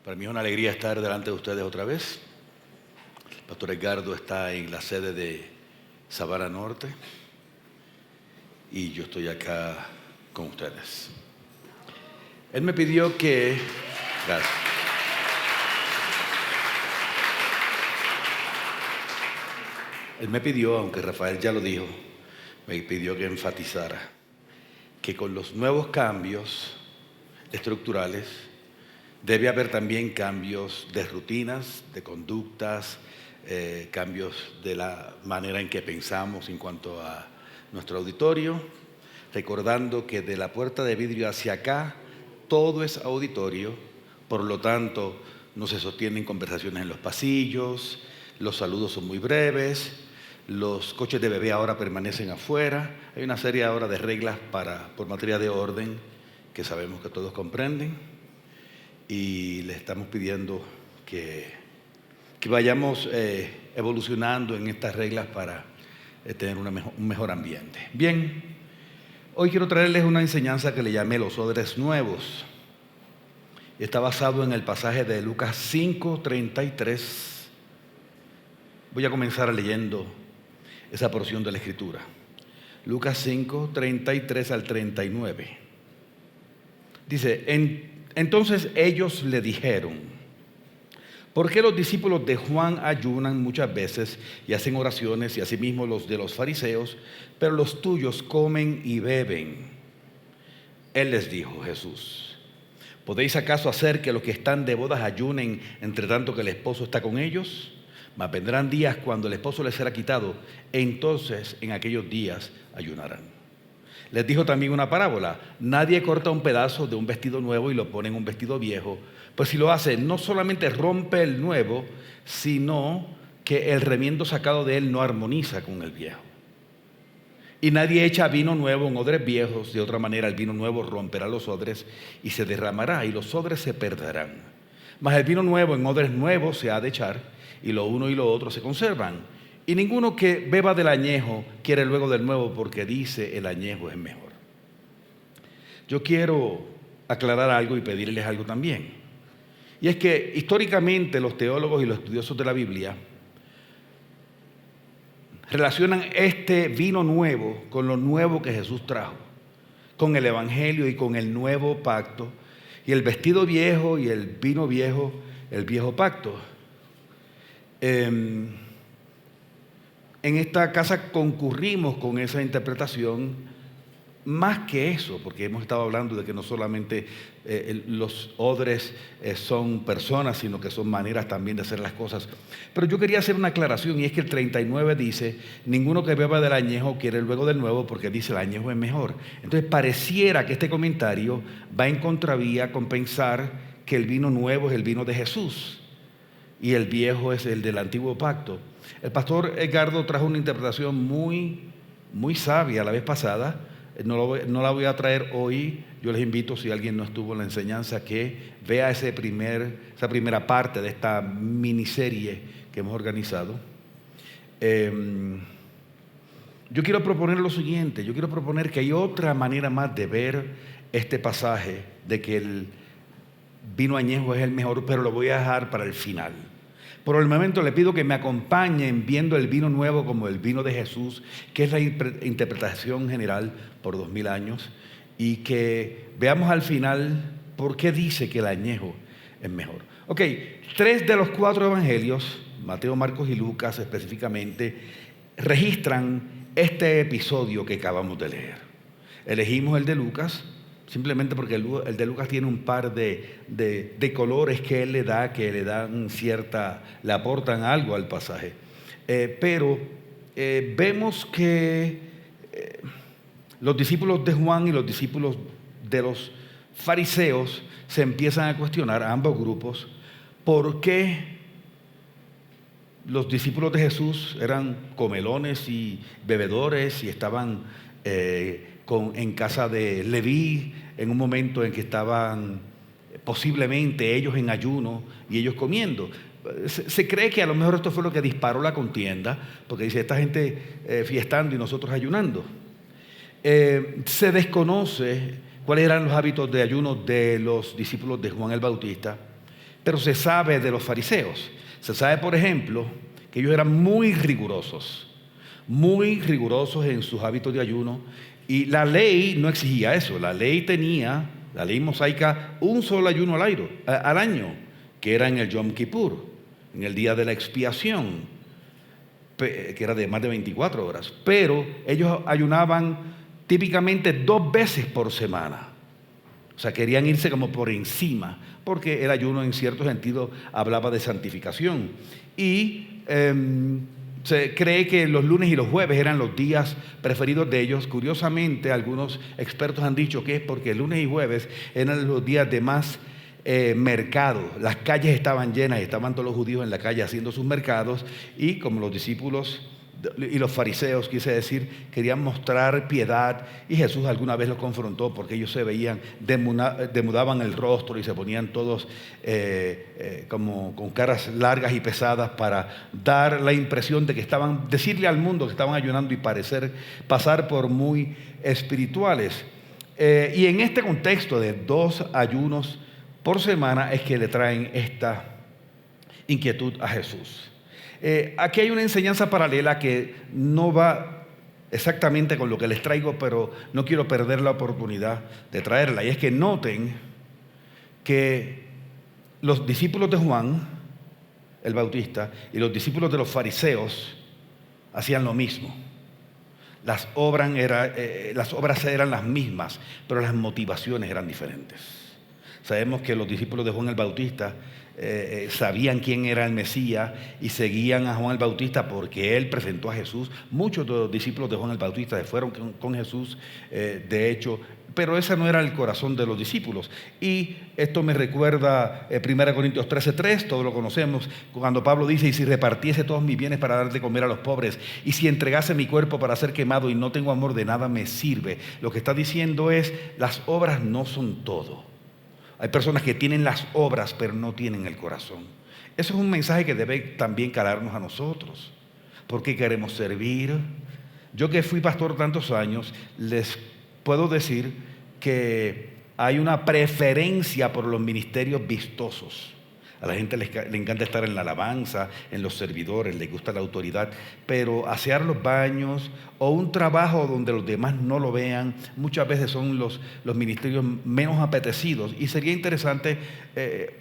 Para mí es una alegría estar delante de ustedes otra vez. El pastor Edgardo está en la sede de Sabana Norte y yo estoy acá con ustedes. Él me pidió que... Gracias. Él me pidió, aunque Rafael ya lo dijo, me pidió que enfatizara que con los nuevos cambios estructurales debe haber también cambios de rutinas, de conductas, cambios de la manera en que pensamos en cuanto a nuestro auditorio, recordando que de la puerta de vidrio hacia acá todo es auditorio, por lo tanto no se sostienen conversaciones en los pasillos, los saludos son muy breves, los coches de bebé ahora permanecen afuera, hay una serie ahora de reglas por materia de orden que sabemos que todos comprenden. Y le estamos pidiendo que vayamos evolucionando en estas reglas para tener un mejor ambiente. Bien, hoy quiero traerles una enseñanza que le llamé los odres nuevos. Está basado en el pasaje de Lucas 5:33. Voy a comenzar leyendo esa porción de la Escritura. Lucas 5:33 al 39. Dice, entonces ellos le dijeron: ¿por qué los discípulos de Juan ayunan muchas veces y hacen oraciones, y asimismo los de los fariseos, pero los tuyos comen y beben? Él les dijo, Jesús: ¿podéis acaso hacer que los que están de bodas ayunen entre tanto que el esposo está con ellos? Mas vendrán días cuando el esposo les será quitado, entonces en aquellos días ayunarán. Les dijo también una parábola: nadie corta un pedazo de un vestido nuevo y lo pone en un vestido viejo, pues si lo hace, no solamente rompe el nuevo, sino que el remiendo sacado de él no armoniza con el viejo. Y nadie echa vino nuevo en odres viejos, de otra manera el vino nuevo romperá los odres y se derramará, y los odres se perderán. Mas el vino nuevo en odres nuevos se ha de echar, y lo uno y lo otro se conservan. Y ninguno que beba del añejo quiere luego del nuevo, porque dice el añejo es mejor. Yo quiero aclarar algo y pedirles algo también. Y es que históricamente los teólogos y los estudiosos de la Biblia relacionan este vino nuevo con lo nuevo que Jesús trajo, con el Evangelio y con el nuevo pacto, y el vestido viejo y el vino viejo, el viejo pacto. En esta casa concurrimos con esa interpretación, más que eso, porque hemos estado hablando de que no solamente los odres son personas, sino que son maneras también de hacer las cosas. Pero yo quería hacer una aclaración, y es que el 39 dice: ninguno que beba del añejo quiere luego del nuevo, porque dice el añejo es mejor. Entonces pareciera que este comentario va en contravía con pensar que el vino nuevo es el vino de Jesús y el viejo es el del antiguo pacto. El pastor Edgardo trajo una interpretación muy sabia la vez pasada. No la voy a traer hoy. Yo les invito, si alguien no estuvo en la enseñanza, que vea esa primera parte de esta miniserie que hemos organizado. Yo quiero proponer lo siguiente. Yo quiero proponer que hay otra manera más de ver este pasaje, de que el vino añejo es el mejor, pero lo voy a dejar para el final. Por el momento le pido que me acompañen viendo el vino nuevo como el vino de Jesús, que es la interpretación general por 2000 años, y que veamos al final por qué dice que el añejo es mejor. Ok, 3 de los 4 evangelios, Mateo, Marcos y Lucas específicamente, registran este episodio que acabamos de leer. Elegimos el de Lucas simplemente porque el de Lucas tiene un par de colores que él le da, que le aportan algo al pasaje. Pero vemos que los discípulos de Juan y los discípulos de los fariseos se empiezan a cuestionar, a ambos grupos, por qué los discípulos de Jesús eran comelones y bebedores y estaban en casa de Leví, en un momento en que estaban posiblemente ellos en ayuno y ellos comiendo. Se cree que a lo mejor esto fue lo que disparó la contienda, porque dice: esta gente fiestando y nosotros ayunando. Se desconoce cuáles eran los hábitos de ayuno de los discípulos de Juan el Bautista, Pero se sabe de los fariseos. Se sabe, por ejemplo, que ellos eran muy rigurosos en sus hábitos de ayuno. Y la ley no exigía eso. La ley mosaica, un solo ayuno al año, que era en el Yom Kippur, en el día de la expiación, que era de más de 24 horas. Pero ellos ayunaban típicamente 2 veces por semana. O sea, querían irse como por encima, porque el ayuno en cierto sentido hablaba de santificación. Y se cree que los lunes y los jueves eran los días preferidos de ellos. Curiosamente, algunos expertos han dicho que es porque lunes y jueves eran los días de más mercado. Las calles estaban llenas, estaban todos los judíos en la calle haciendo sus mercados, y como los discípulos y los fariseos, quise decir, querían mostrar piedad, y Jesús alguna vez los confrontó porque ellos se veían, demudaban el rostro y se ponían todos como con caras largas y pesadas para dar la impresión de que decirle al mundo que estaban ayunando y pasar por muy espirituales. Y en este contexto de 2 ayunos por semana es que le traen esta inquietud a Jesús. Aquí hay una enseñanza paralela que no va exactamente con lo que les traigo, pero no quiero perder la oportunidad de traerla. Y es que noten que los discípulos de Juan el Bautista y los discípulos de los fariseos hacían lo mismo. Las obras eran las mismas, pero las motivaciones eran diferentes. Sabemos que los discípulos de Juan el Bautista sabían quién era el Mesías y seguían a Juan el Bautista porque él presentó a Jesús. Muchos de los discípulos de Juan el Bautista se fueron con Jesús, de hecho, pero ese no era el corazón de los discípulos. Y esto me recuerda 1 Corintios 13:3, todos lo conocemos, cuando Pablo dice: y si repartiese todos mis bienes para dar de comer a los pobres, y si entregase mi cuerpo para ser quemado y no tengo amor, de nada me sirve. Lo que está diciendo es: las obras no son todo. Hay personas que tienen las obras pero no tienen el corazón. Eso es un mensaje que debe también calarnos a nosotros, porque queremos servir. Yo que fui pastor tantos años, les puedo decir que hay una preferencia por los ministerios vistosos. A la gente le encanta estar en la alabanza, en los servidores, les gusta la autoridad, pero asear los baños o un trabajo donde los demás no lo vean, muchas veces son los ministerios menos apetecidos. Y sería interesante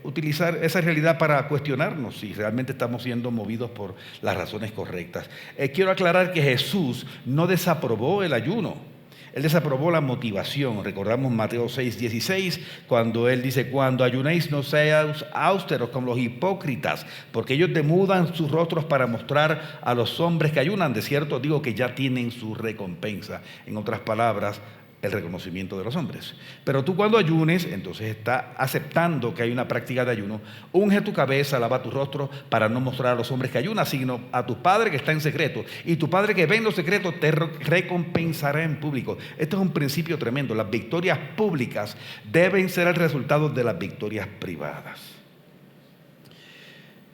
utilizar esa realidad para cuestionarnos si realmente estamos siendo movidos por las razones correctas. Quiero aclarar que Jesús no desaprobó el ayuno. Él desaprobó la motivación. Recordamos Mateo 6:16, cuando él dice: cuando ayunéis no seáis austeros como los hipócritas, porque ellos demudan sus rostros para mostrar a los hombres que ayunan. De cierto digo que ya tienen su recompensa. En otras palabras, el reconocimiento de los hombres. Pero tú, cuando ayunes, entonces está aceptando que hay una práctica de ayuno. Unge tu cabeza, lava tu rostro, para no mostrar a los hombres que ayunas, sino a tu Padre que está en secreto. Y tu Padre que ve en lo secreto te recompensará en público. Esto es un principio tremendo. Las victorias públicas deben ser el resultado de las victorias privadas.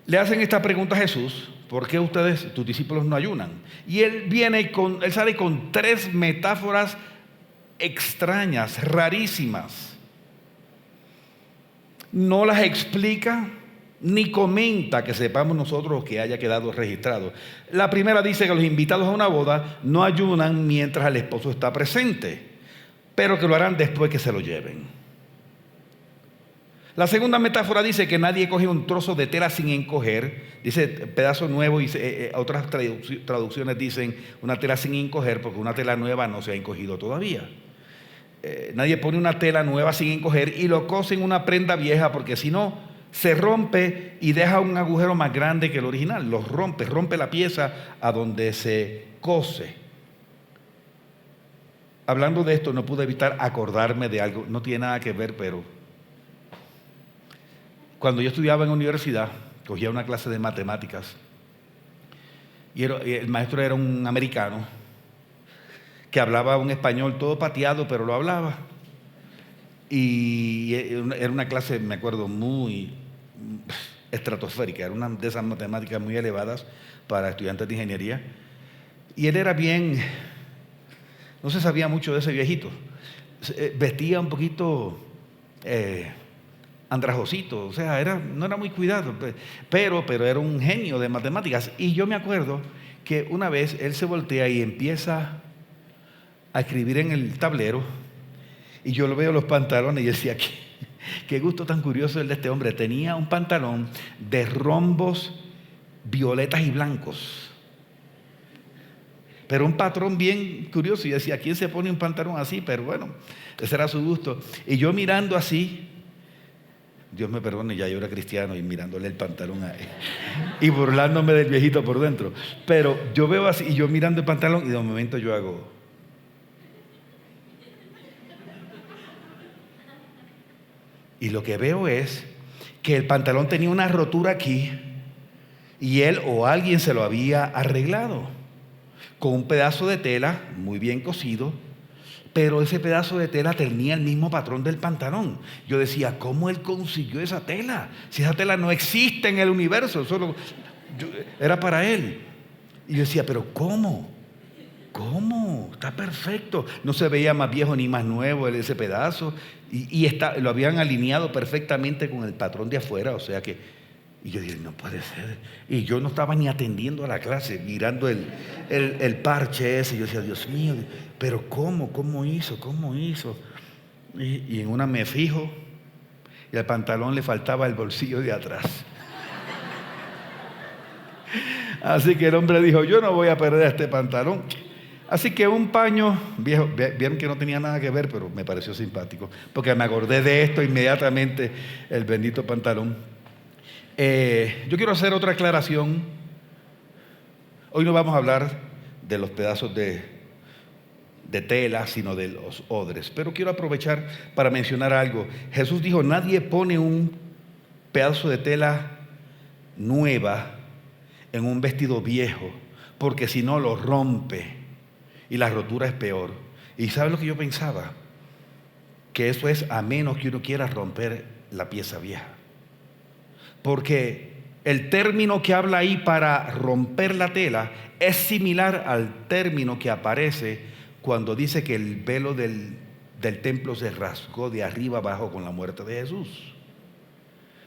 Le hacen esta pregunta a Jesús: ¿por qué tus discípulos no ayunan? Y él sale con 3 metáforas extrañas, rarísimas. No las explica ni comenta que sepamos nosotros que haya quedado registrado. La primera dice que los invitados a una boda no ayunan mientras el esposo está presente, pero que lo harán después que se lo lleven. La segunda metáfora dice que nadie coge un trozo de tela sin encoger. Dice pedazo nuevo, y otras traducciones dicen una tela sin encoger, porque una tela nueva no se ha encogido todavía. Nadie pone una tela nueva sin encoger y lo cose en una prenda vieja, porque si no, se rompe y deja un agujero más grande que el original. Rompe la pieza a donde se cose. Hablando de esto, no pude evitar acordarme de algo, no tiene nada que ver, pero cuando yo estudiaba en la universidad, cogía una clase de matemáticas y el maestro era un americano que hablaba un español todo pateado, pero lo hablaba. Y era una clase, me acuerdo, muy estratosférica. Era una de esas matemáticas muy elevadas para estudiantes de ingeniería. Y él era no se sabía mucho de ese viejito. Vestía un poquito andrajosito, o sea, no era muy cuidado, pero era un genio de matemáticas. Y yo me acuerdo que una vez él se voltea y empieza a escribir en el tablero, y yo lo veo los pantalones y decía, qué gusto tan curioso el de este hombre. Tenía un pantalón de rombos violetas y blancos, pero un patrón bien curioso. Y decía, ¿quién se pone un pantalón así? Pero bueno, ese era su gusto. Y yo mirando así, Dios me perdone, ya yo era cristiano y mirándole el pantalón a él y burlándome del viejito por dentro. Pero yo veo así y yo mirando el pantalón y de momento yo hago. Y lo que veo es que el pantalón tenía una rotura aquí y él o alguien se lo había arreglado con un pedazo de tela muy bien cosido, pero ese pedazo de tela tenía el mismo patrón del pantalón. Yo decía, ¿cómo él consiguió esa tela? Si esa tela no existe en el universo, era para él. Y yo decía, ¿pero cómo? ¿Cómo? Está perfecto. No se veía más viejo ni más nuevo ese pedazo. Y lo habían alineado perfectamente con el patrón de afuera, o sea que... Y yo dije, no puede ser. Y yo no estaba ni atendiendo a la clase, mirando el parche ese. Yo decía, Dios mío, pero ¿cómo hizo? Y en una me fijo, y al pantalón le faltaba el bolsillo de atrás. Así que el hombre dijo, yo no voy a perder este pantalón. Así que un paño viejo, vieron que no tenía nada que ver, pero me pareció simpático, porque me acordé de esto inmediatamente, el bendito pantalón. Yo quiero hacer otra aclaración. Hoy no vamos a hablar de los pedazos de tela, sino de los odres. Pero quiero aprovechar para mencionar algo. Jesús dijo, nadie pone un pedazo de tela nueva en un vestido viejo, porque si no lo rompe y la rotura es peor. ¿Y sabe lo que yo pensaba? Que eso es a menos que uno quiera romper la pieza vieja. Porque el término que habla ahí para romper la tela es similar al término que aparece cuando dice que el velo del templo se rasgó de arriba abajo con la muerte de Jesús.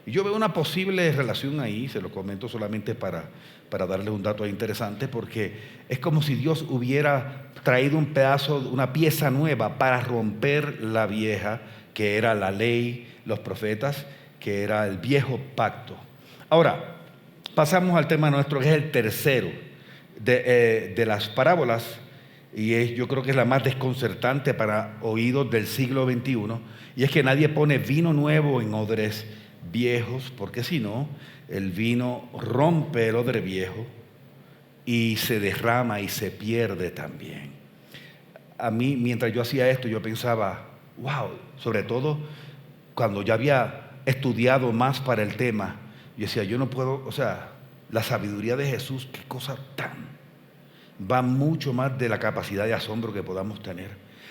Y yo veo una posible relación ahí, se lo comento solamente para darle un dato interesante, porque es como si Dios hubiera traído un pedazo, una pieza nueva para romper la vieja, que era la ley, los profetas, que era el viejo pacto. Ahora, pasamos al tema nuestro, que es el tercero de las parábolas, y yo creo que es la más desconcertante para oídos del siglo XXI, y es que nadie pone vino nuevo en odres viejos, porque si no, el vino rompe el odre viejo y se derrama y se pierde también. A mí, mientras yo hacía esto, yo pensaba, wow, sobre todo cuando ya había estudiado más para el tema, yo decía, yo no puedo, o sea, la sabiduría de Jesús, qué cosa va mucho más de la capacidad de asombro que podamos tener.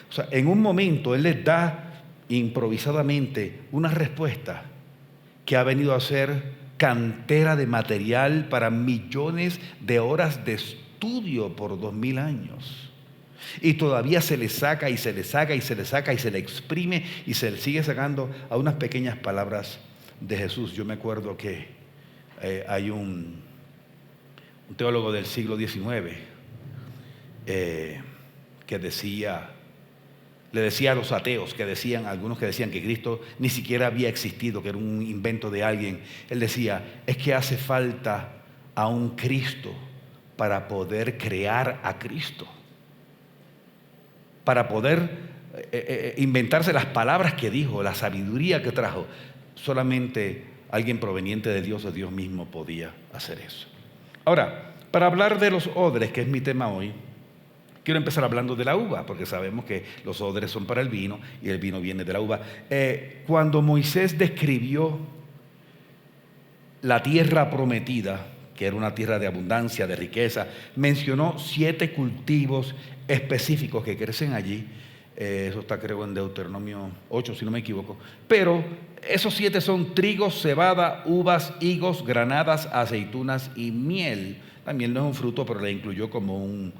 O sea, en un momento Él les da improvisadamente una respuesta que ha venido a ser cantera de material para millones de horas de estudio por 2000 años. Y todavía se le saca y se le saca y se le saca y se le exprime y se le sigue sacando a unas pequeñas palabras de Jesús. Yo me acuerdo que hay un teólogo del siglo XIX que le decía a los ateos algunos que decían que Cristo ni siquiera había existido, que era un invento de alguien. Él decía, es que hace falta a un Cristo para poder crear a Cristo, para poder inventarse las palabras que dijo, la sabiduría que trajo. Solamente alguien proveniente de Dios o Dios mismo podía hacer eso. Ahora, para hablar de los odres, que es mi tema hoy, quiero empezar hablando de la uva, porque sabemos que los odres son para el vino y el vino viene de la uva. Cuando Moisés describió la tierra prometida, que era una tierra de abundancia, de riqueza, mencionó 7 cultivos específicos que crecen allí. Eso está, creo, en Deuteronomio 8, si no me equivoco. Pero esos 7 son trigo, cebada, uvas, higos, granadas, aceitunas y miel. La miel no es un fruto, pero la incluyó como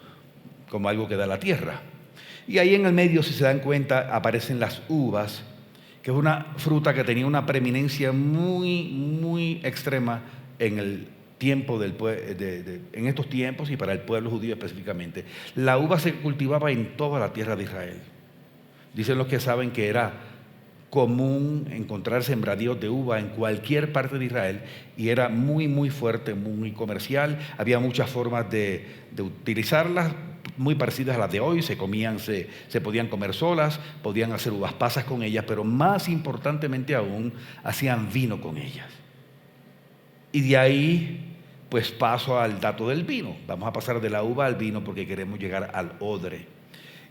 algo que da la tierra. Y ahí en el medio, si se dan cuenta, aparecen las uvas, que es una fruta que tenía una preeminencia muy, muy extrema en el tiempo en estos tiempos y para el pueblo judío específicamente. La uva se cultivaba en toda la tierra de Israel. Dicen los que saben que era común encontrar sembradíos de uva en cualquier parte de Israel y era muy, muy fuerte, muy comercial. Había muchas formas de utilizarlas, muy parecidas a las de hoy. Se podían comer solas, podían hacer uvas pasas con ellas, pero más importantemente aún, hacían vino con ellas. Y de ahí, pues paso al dato del vino. Vamos a pasar de la uva al vino porque queremos llegar al odre.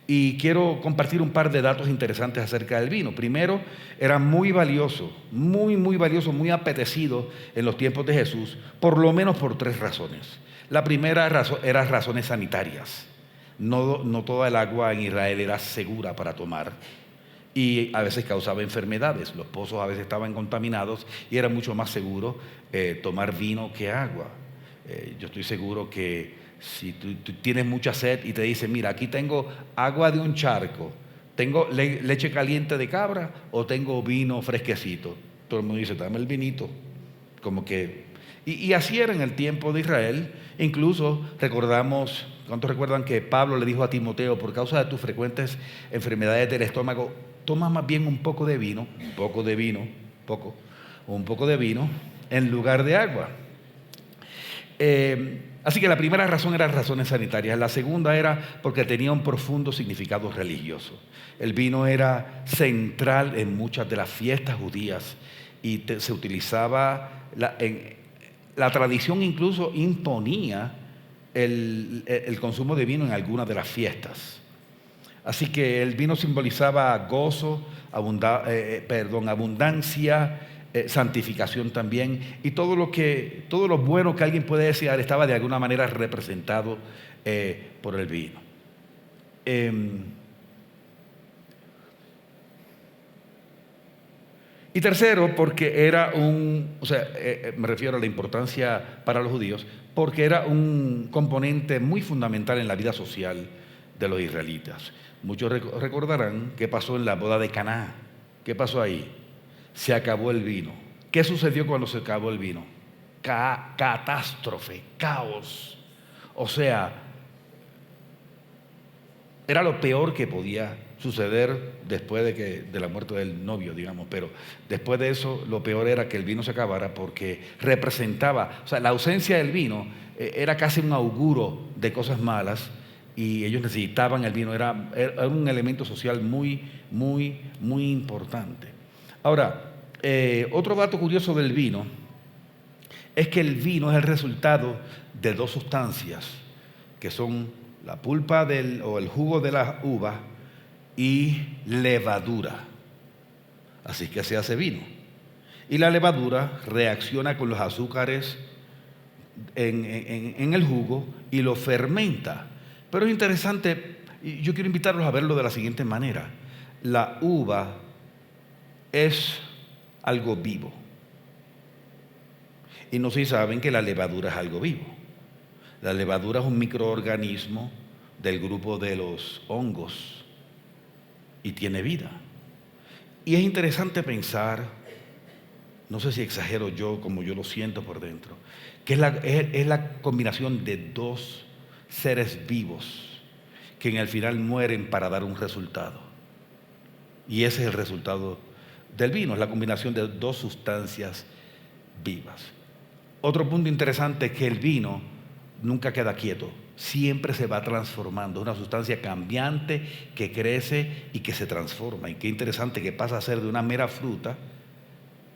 Y quiero compartir un par de datos interesantes acerca del vino. Primero, era muy valioso, muy valioso, muy apetecido en los tiempos de Jesús, por lo menos por 3 razones. La primera era razones sanitarias. No toda el agua en Israel era segura para tomar y a veces causaba enfermedades. Los pozos a veces estaban contaminados y era mucho más seguro tomar vino que agua. Yo estoy seguro que si tú tienes mucha sed y te dicen, mira, aquí tengo agua de un charco, tengo leche caliente de cabra o tengo vino fresquecito, todo el mundo dice, dame el vinito. Como que, y así era en el tiempo de Israel. Incluso recordamos, ¿cuántos recuerdan que Pablo le dijo a Timoteo, por causa de tus frecuentes enfermedades del estómago, toma más bien un poco de vino en lugar de agua? Así que la primera razón era razones sanitarias. La segunda era porque tenía un profundo significado religioso. El vino era central en muchas de las fiestas judías y se utilizaba, la tradición incluso imponía el consumo de vino en algunas de las fiestas. Así que el vino simbolizaba gozo, abundancia, santificación también, y todo lo bueno que alguien puede desear estaba de alguna manera representado por el vino. Y tercero, porque era me refiero a la importancia para los judíos, porque era un componente muy fundamental en la vida social de los israelitas. Muchos recordarán qué pasó en la boda de Caná. ¿Qué pasó ahí? Se acabó el vino. ¿Qué sucedió cuando se acabó el vino? Catástrofe, caos. O sea, era lo peor que podía suceder después de la muerte del novio, digamos. Pero después de eso, lo peor era que el vino se acabara porque representaba, o sea, la ausencia del vino era casi un auguro de cosas malas y ellos necesitaban el vino. Era un elemento social muy importante. Ahora, otro dato curioso del vino es que el vino es el resultado de 2 sustancias que son la pulpa o el jugo de la uva y levadura. Así que se hace vino. Y la levadura reacciona con los azúcares en el jugo y lo fermenta. Pero es interesante, y yo quiero invitarlos a verlo de la siguiente manera. La uva es algo vivo. Y no sé si saben que la levadura es algo vivo. La levadura es un microorganismo del grupo de los hongos y tiene vida. Y es interesante pensar, no sé si exagero yo como yo lo siento por dentro, que es la combinación de 2 seres vivos que en el final mueren para dar un resultado. Y ese es el resultado del vino, es la combinación de 2 sustancias vivas. Otro punto interesante es que el vino nunca queda quieto, siempre se va transformando, es una sustancia cambiante que crece y que se transforma. Y qué interesante que pasa a ser de una mera fruta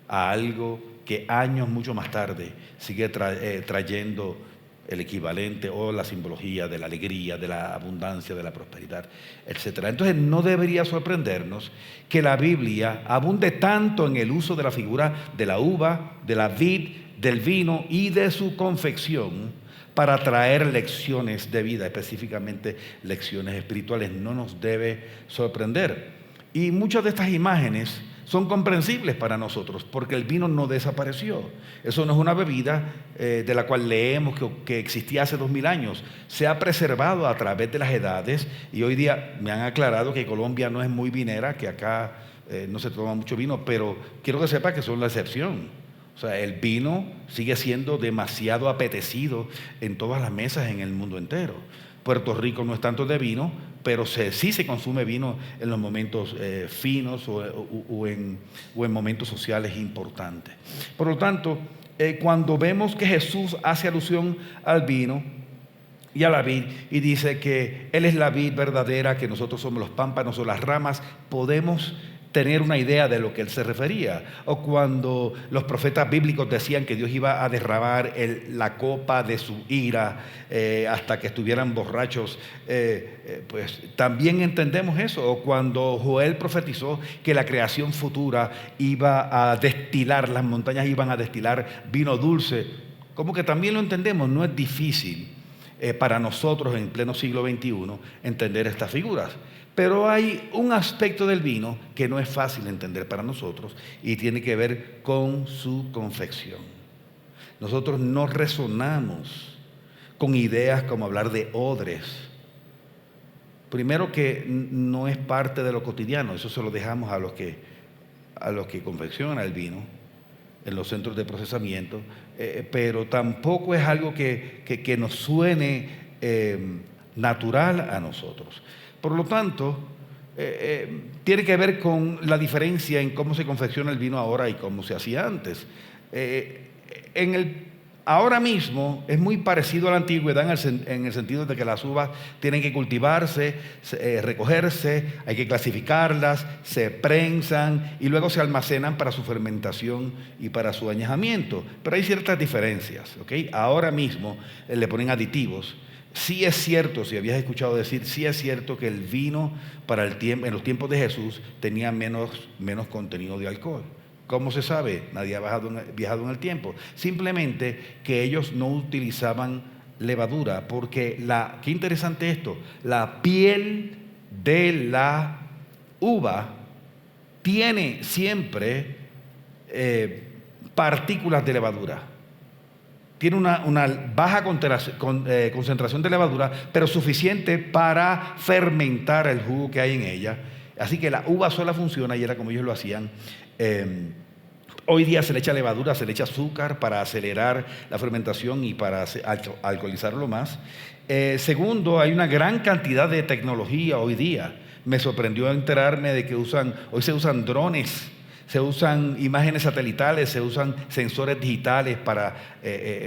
a algo que años mucho más tarde sigue trayendo el equivalente o la simbología de la alegría, de la abundancia, de la prosperidad, etc. Entonces no debería sorprendernos que la Biblia abunde tanto en el uso de la figura de la uva, de la vid, del vino y de su confección para traer lecciones de vida, específicamente lecciones espirituales. No nos debe sorprender. Y muchas de estas imágenes son comprensibles para nosotros porque el vino no desapareció. Eso no es una bebida de la cual leemos que existía hace 2000 años. Se ha preservado a través de las edades y hoy día me han aclarado que Colombia no es muy vinera, que acá no se toma mucho vino, pero quiero que sepa que son la excepción. O sea, el vino sigue siendo demasiado apetecido en todas las mesas en el mundo entero. Puerto Rico no es tanto de vino, pero sí se consume vino en los momentos finos o en momentos sociales importantes. Por lo tanto, cuando vemos que Jesús hace alusión al vino y a la vid y dice que Él es la vid verdadera, que nosotros somos los pámpanos o las ramas, podemos tener una idea de lo que Él se refería. O cuando los profetas bíblicos decían que Dios iba a derramar la copa de su ira hasta que estuvieran borrachos, pues también entendemos eso. O cuando Joel profetizó que la creación futura iba a destilar, las montañas iban a destilar vino dulce, como que también lo entendemos. No es difícil para nosotros en pleno siglo XXI entender estas figuras. Pero hay un aspecto del vino que no es fácil entender para nosotros y tiene que ver con su confección. Nosotros no resonamos con ideas como hablar de odres. Primero, que no es parte de lo cotidiano, eso se lo dejamos a los que confeccionan el vino en los centros de procesamiento, pero tampoco es algo que nos suene natural a nosotros. Por lo tanto, tiene que ver con la diferencia en cómo se confecciona el vino ahora y cómo se hacía antes. Ahora mismo es muy parecido a la antigüedad en el sentido de que las uvas tienen que cultivarse, recogerse, hay que clasificarlas, se prensan y luego se almacenan para su fermentación y para su añejamiento. Pero hay ciertas diferencias, ¿ok? Ahora mismo le ponen aditivos. Sí es cierto, si habías escuchado decir, sí es cierto que el vino en los tiempos de Jesús tenía menos contenido de alcohol. ¿Cómo se sabe? Nadie ha viajado en el tiempo. Simplemente que ellos no utilizaban levadura, porque qué interesante esto, la piel de la uva tiene siempre partículas de levadura. Tiene una baja concentración de levadura, pero suficiente para fermentar el jugo que hay en ella. Así que la uva sola funciona y era como ellos lo hacían. Hoy día se le echa levadura, se le echa azúcar para acelerar la fermentación y para alcoholizarlo más. Segundo, hay una gran cantidad de tecnología hoy día. Me sorprendió enterarme de que hoy se usan drones, se usan imágenes satelitales, se usan sensores digitales para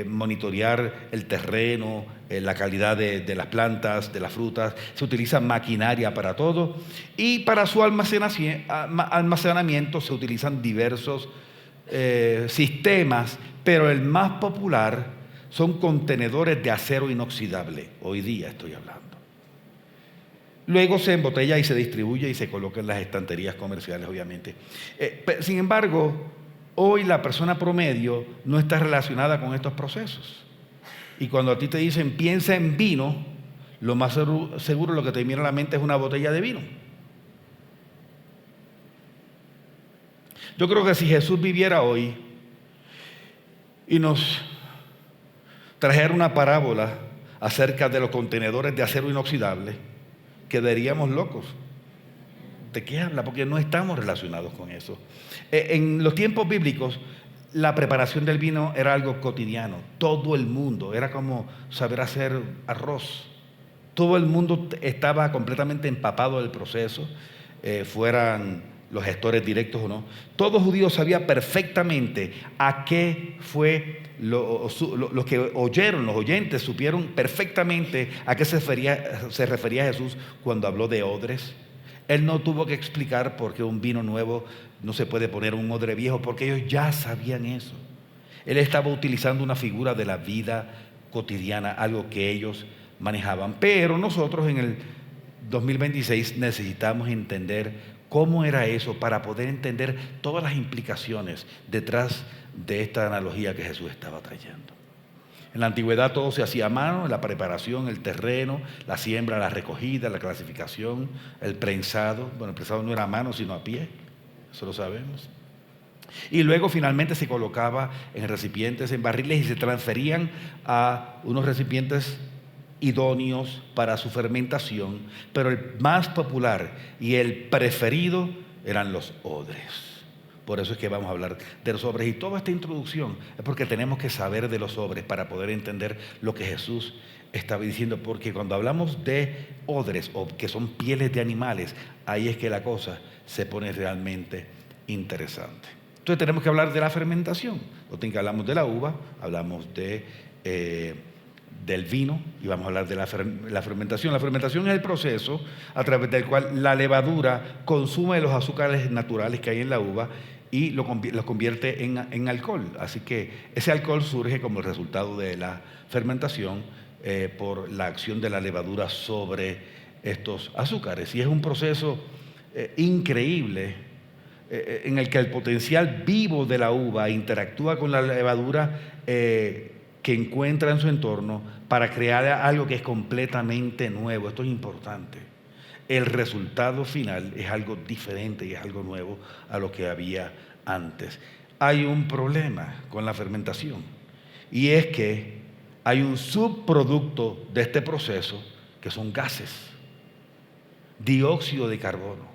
monitorear el terreno, la calidad de las plantas, de las frutas. Se utiliza maquinaria para todo y para su almacenamiento se utilizan diversos sistemas, pero el más popular son contenedores de acero inoxidable. Hoy día estoy hablando. Luego se embotella y se distribuye y se coloca en las estanterías comerciales, obviamente. Sin embargo, hoy la persona promedio no está relacionada con estos procesos. Y cuando a ti te dicen piensa en vino, lo más seguro lo que te viene a la mente es una botella de vino. Yo creo que si Jesús viviera hoy y nos trajera una parábola acerca de los contenedores de acero inoxidable, quedaríamos locos. ¿De qué habla? Porque no estamos relacionados con eso. En los tiempos bíblicos, la preparación del vino era algo cotidiano. Todo el mundo, era como saber hacer arroz. Todo el mundo estaba completamente empapado del proceso, fueran los gestores directos o no. Todo judío sabía perfectamente a qué fue los que oyeron, los oyentes supieron perfectamente a qué se refería Jesús cuando habló de odres. Él no tuvo que explicar por qué un vino nuevo no se puede poner un odre viejo, porque ellos ya sabían eso. Él estaba utilizando una figura de la vida cotidiana, algo que ellos manejaban. Pero nosotros en el 2026 necesitamos entender cómo era eso para poder entender todas las implicaciones detrás de esta analogía que Jesús estaba trayendo. En la antigüedad todo se hacía a mano, la preparación, el terreno, la siembra, la recogida, la clasificación, el prensado. Bueno, el prensado no era a mano sino a pie, eso lo sabemos. Y luego finalmente se colocaba en recipientes, en barriles, y se transferían a unos recipientes idóneos para su fermentación, pero el más popular y el preferido eran los odres. Por eso es que vamos a hablar de los odres. Y toda esta introducción es porque tenemos que saber de los odres para poder entender lo que Jesús estaba diciendo. Porque cuando hablamos de odres, o que son pieles de animales, ahí es que la cosa se pone realmente interesante. Entonces tenemos que hablar de la fermentación. Que hablamos de la uva, hablamos del vino y vamos a hablar de la fermentación. La fermentación es el proceso a través del cual la levadura consume los azúcares naturales que hay en la uva y los convierte en alcohol. Así que ese alcohol surge como el resultado de la fermentación por la acción de la levadura sobre estos azúcares. Y es un proceso increíble en el que el potencial vivo de la uva interactúa con la levadura que encuentra en su entorno para crear algo que es completamente nuevo. Esto es importante. El resultado final es algo diferente y es algo nuevo a lo que había antes. Hay un problema con la fermentación y es que hay un subproducto de este proceso que son gases, dióxido de carbono.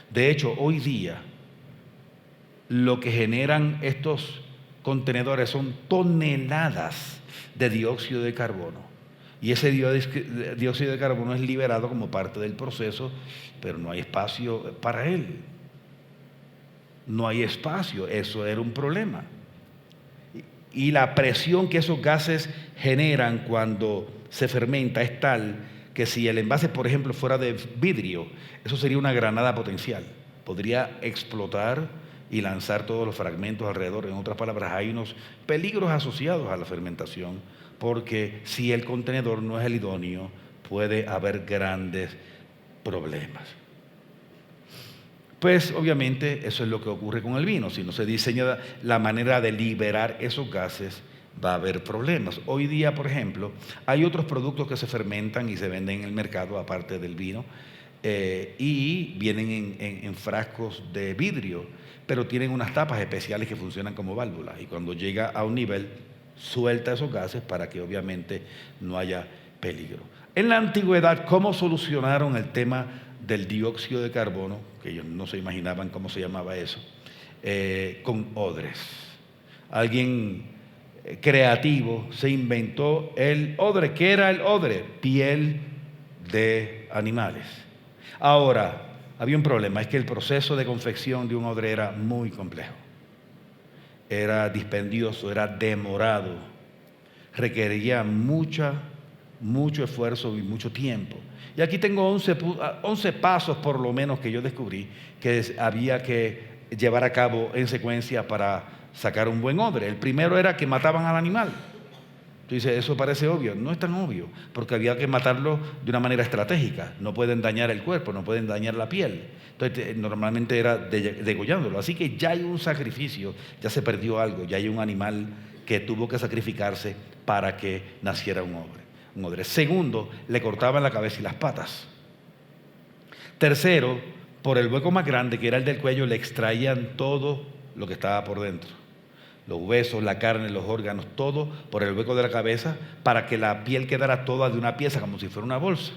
De hecho, hoy día lo que generan estos contenedores son toneladas de dióxido de carbono. Y ese dióxido de carbono es liberado como parte del proceso, pero no hay espacio para él. No hay espacio, eso era un problema. Y la presión que esos gases generan cuando se fermenta es tal que si el envase, por ejemplo, fuera de vidrio, eso sería una granada potencial. Podría explotar y lanzar todos los fragmentos alrededor. En otras palabras, hay unos peligros asociados a la fermentación, porque si el contenedor no es el idóneo, puede haber grandes problemas. Pues obviamente eso es lo que ocurre con el vino. Si no se diseña la manera de liberar esos gases, va a haber problemas. Hoy día, por ejemplo, hay otros productos que se fermentan y se venden en el mercado aparte del vino, y vienen en frascos de vidrio, pero tienen unas tapas especiales que funcionan como válvulas, y cuando llega a un nivel suelta esos gases para que obviamente no haya peligro. En la antigüedad, ¿cómo solucionaron el tema del dióxido de carbono? Que ellos no se imaginaban cómo se llamaba eso, con odres. Alguien creativo se inventó el odre. ¿Qué era el odre? Piel de animales. Ahora, había un problema, es que el proceso de confección de un odre era muy complejo. Era dispendioso, era demorado, requería mucho esfuerzo y mucho tiempo. Y aquí tengo 11 pasos por lo menos que yo descubrí que había que llevar a cabo en secuencia para sacar un buen odre. El primero era que mataban al animal. Tú dices, eso parece obvio. No es tan obvio, porque había que matarlo de una manera estratégica. No pueden dañar el cuerpo, no pueden dañar la piel. Entonces, normalmente era degollándolo. Así que ya hay un sacrificio, ya se perdió algo, ya hay un animal que tuvo que sacrificarse para que naciera un odre. Segundo, le cortaban la cabeza y las patas. Tercero, por el hueco más grande, que era el del cuello, le extraían todo lo que estaba por dentro. Los huesos, la carne, los órganos, todo por el hueco de la cabeza para que la piel quedara toda de una pieza, como si fuera una bolsa.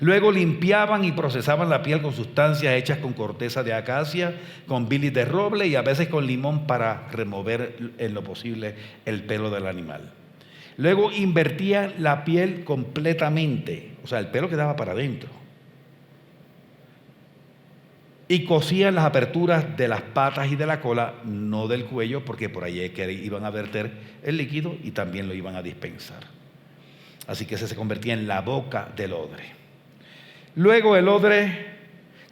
Luego limpiaban y procesaban la piel con sustancias hechas con corteza de acacia, con bilis de roble y a veces con limón para remover en lo posible el pelo del animal. Luego invertían la piel completamente, o sea, el pelo quedaba para adentro. Y cosían las aperturas de las patas y de la cola, no del cuello, porque por ahí es que iban a verter el líquido y también lo iban a dispensar. Así que ese se convertía en la boca del odre. Luego el odre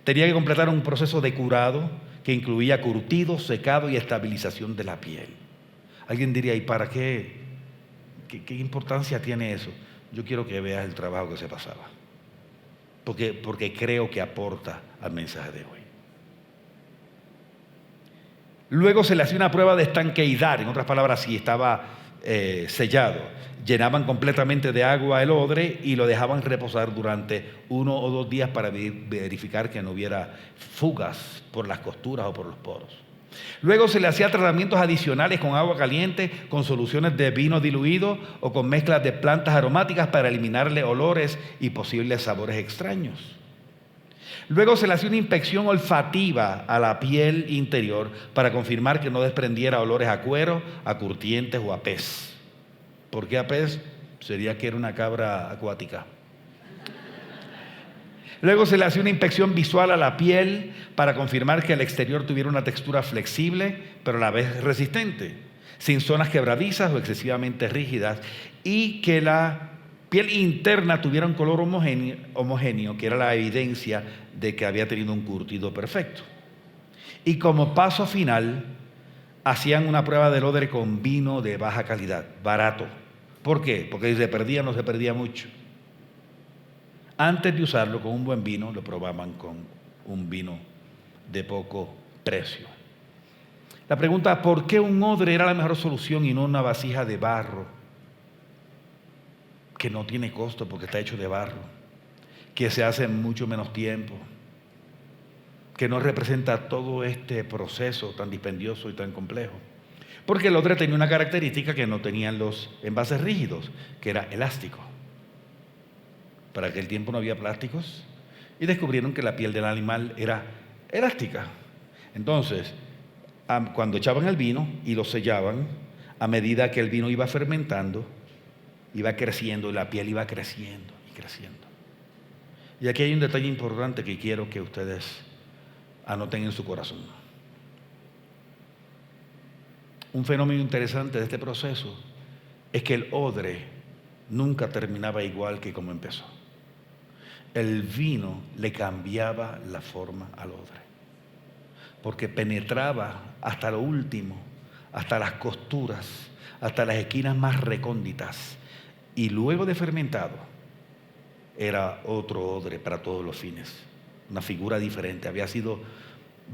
tenía que completar un proceso de curado que incluía curtido, secado y estabilización de la piel. Alguien diría, ¿y para qué? ¿Qué importancia tiene eso? Yo quiero que veas el trabajo que se pasaba, porque creo que aporta al mensaje de hoy. Luego se le hacía una prueba de estanqueidad, en otras palabras, si estaba sellado. Llenaban completamente de agua el odre y lo dejaban reposar durante 1 o 2 días para verificar que no hubiera fugas por las costuras o por los poros. Luego se le hacía tratamientos adicionales con agua caliente, con soluciones de vino diluido o con mezclas de plantas aromáticas para eliminarle olores y posibles sabores extraños. Luego se le hacía una inspección olfativa a la piel interior para confirmar que no desprendiera olores a cuero, a curtientes o a pez. ¿Por qué a pez? Sería que era una cabra acuática. Luego se le hacía una inspección visual a la piel para confirmar que el exterior tuviera una textura flexible, pero a la vez resistente, sin zonas quebradizas o excesivamente rígidas, y que la piel interna tuviera un color homogéneo, que era la evidencia de que había tenido un curtido perfecto. Y como paso final, hacían una prueba del odre con vino de baja calidad, barato. ¿Por qué? Porque si se perdía, no se perdía mucho. Antes de usarlo con un buen vino, lo probaban con un vino de poco precio. La pregunta, ¿por qué un odre era la mejor solución y no una vasija de barro? Que no tiene costo porque está hecho de barro, que se hace en mucho menos tiempo, que no representa todo este proceso tan dispendioso y tan complejo. Porque el odre tenía una característica que no tenían los envases rígidos, que era elástico. Para aquel tiempo no había plásticos y descubrieron que la piel del animal era elástica. Entonces, cuando echaban el vino y lo sellaban, a medida que el vino iba fermentando, iba creciendo y la piel iba creciendo y creciendo. Y aquí hay un detalle importante que quiero que ustedes anoten en su corazón. Un fenómeno interesante de este proceso es que el odre nunca terminaba igual que como empezó. El vino le cambiaba la forma al odre, porque penetraba hasta lo último, hasta las costuras, hasta las esquinas más recónditas, y luego de fermentado era otro odre para todos los fines, una figura diferente, había sido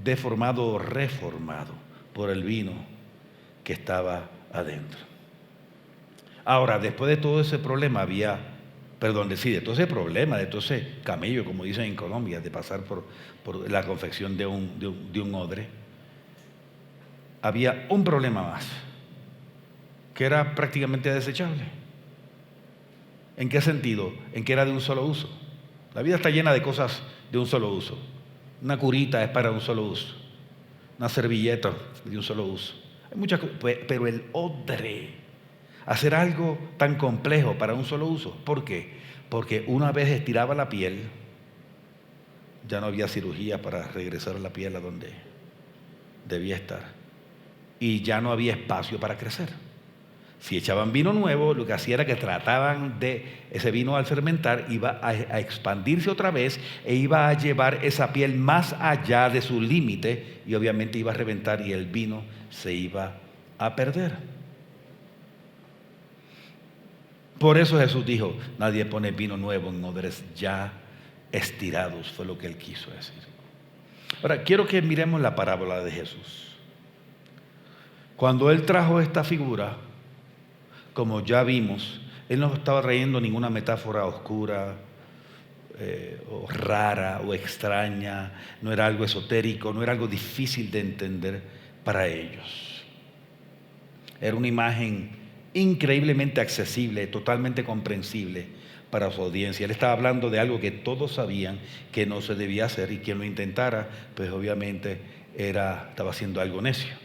deformado o reformado por el vino que estaba adentro. Ahora, después de todo ese problema de todo ese problema, de todo ese camello, como dicen en Colombia, de pasar por la confección de un odre, había un problema más, que era prácticamente desechable. ¿En qué sentido? En que era de un solo uso. La vida está llena de cosas de un solo uso. Una curita es para un solo uso, una servilleta de un solo uso. Hay muchas cosas, pero el odre, hacer algo tan complejo para un solo uso. ¿Por qué? Porque una vez estiraba la piel, ya no había cirugía para regresar a la piel a donde debía estar. Y ya no había espacio para crecer. Si echaban vino nuevo, lo que hacía era que trataban de ese vino al fermentar, iba a expandirse otra vez e iba a llevar esa piel más allá de su límite y obviamente iba a reventar y el vino se iba a perder. Por eso Jesús dijo, nadie pone vino nuevo en odres ya estirados, fue lo que él quiso decir. Ahora, quiero que miremos la parábola de Jesús. Cuando él trajo esta figura, como ya vimos, él no estaba trayendo ninguna metáfora oscura, o rara o extraña, no era algo esotérico, no era algo difícil de entender para ellos. Era una imagen increíblemente accesible, totalmente comprensible para su audiencia. Él estaba hablando de algo que todos sabían que no se debía hacer y quien lo intentara, pues obviamente estaba haciendo algo necio.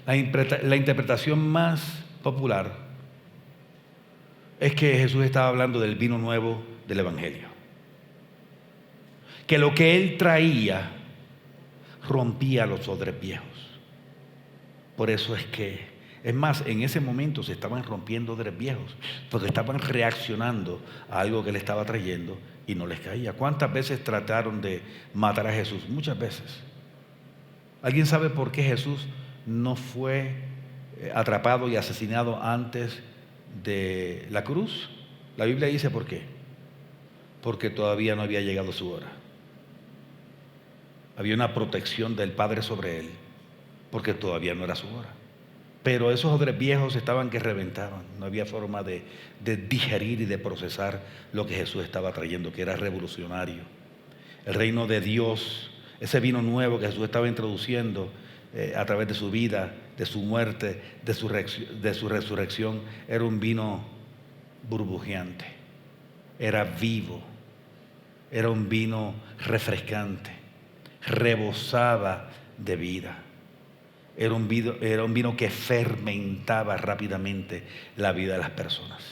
La interpretación más popular es que Jesús estaba hablando del vino nuevo del Evangelio. Que lo que él traía rompía los odres viejos. Por eso es más, en ese momento se estaban rompiendo odres viejos, porque estaban reaccionando a algo que él estaba trayendo y no les caía. ¿Cuántas veces trataron de matar a Jesús? Muchas veces. ¿Alguien sabe por qué Jesús no fue atrapado y asesinado antes de la cruz? La Biblia dice por qué. Porque todavía no había llegado su hora. Había una protección del Padre sobre él, porque todavía no era su hora. Pero esos odres viejos estaban que reventaban. No había forma de digerir y de procesar lo que Jesús estaba trayendo, que era revolucionario. El reino de Dios, ese vino nuevo que Jesús estaba introduciendo a través de su vida, de su muerte, de su resurrección, era un vino burbujeante. era vivo, era un vino refrescante, rebosaba de vida. Era un vino que fermentaba rápidamente la vida de las personas.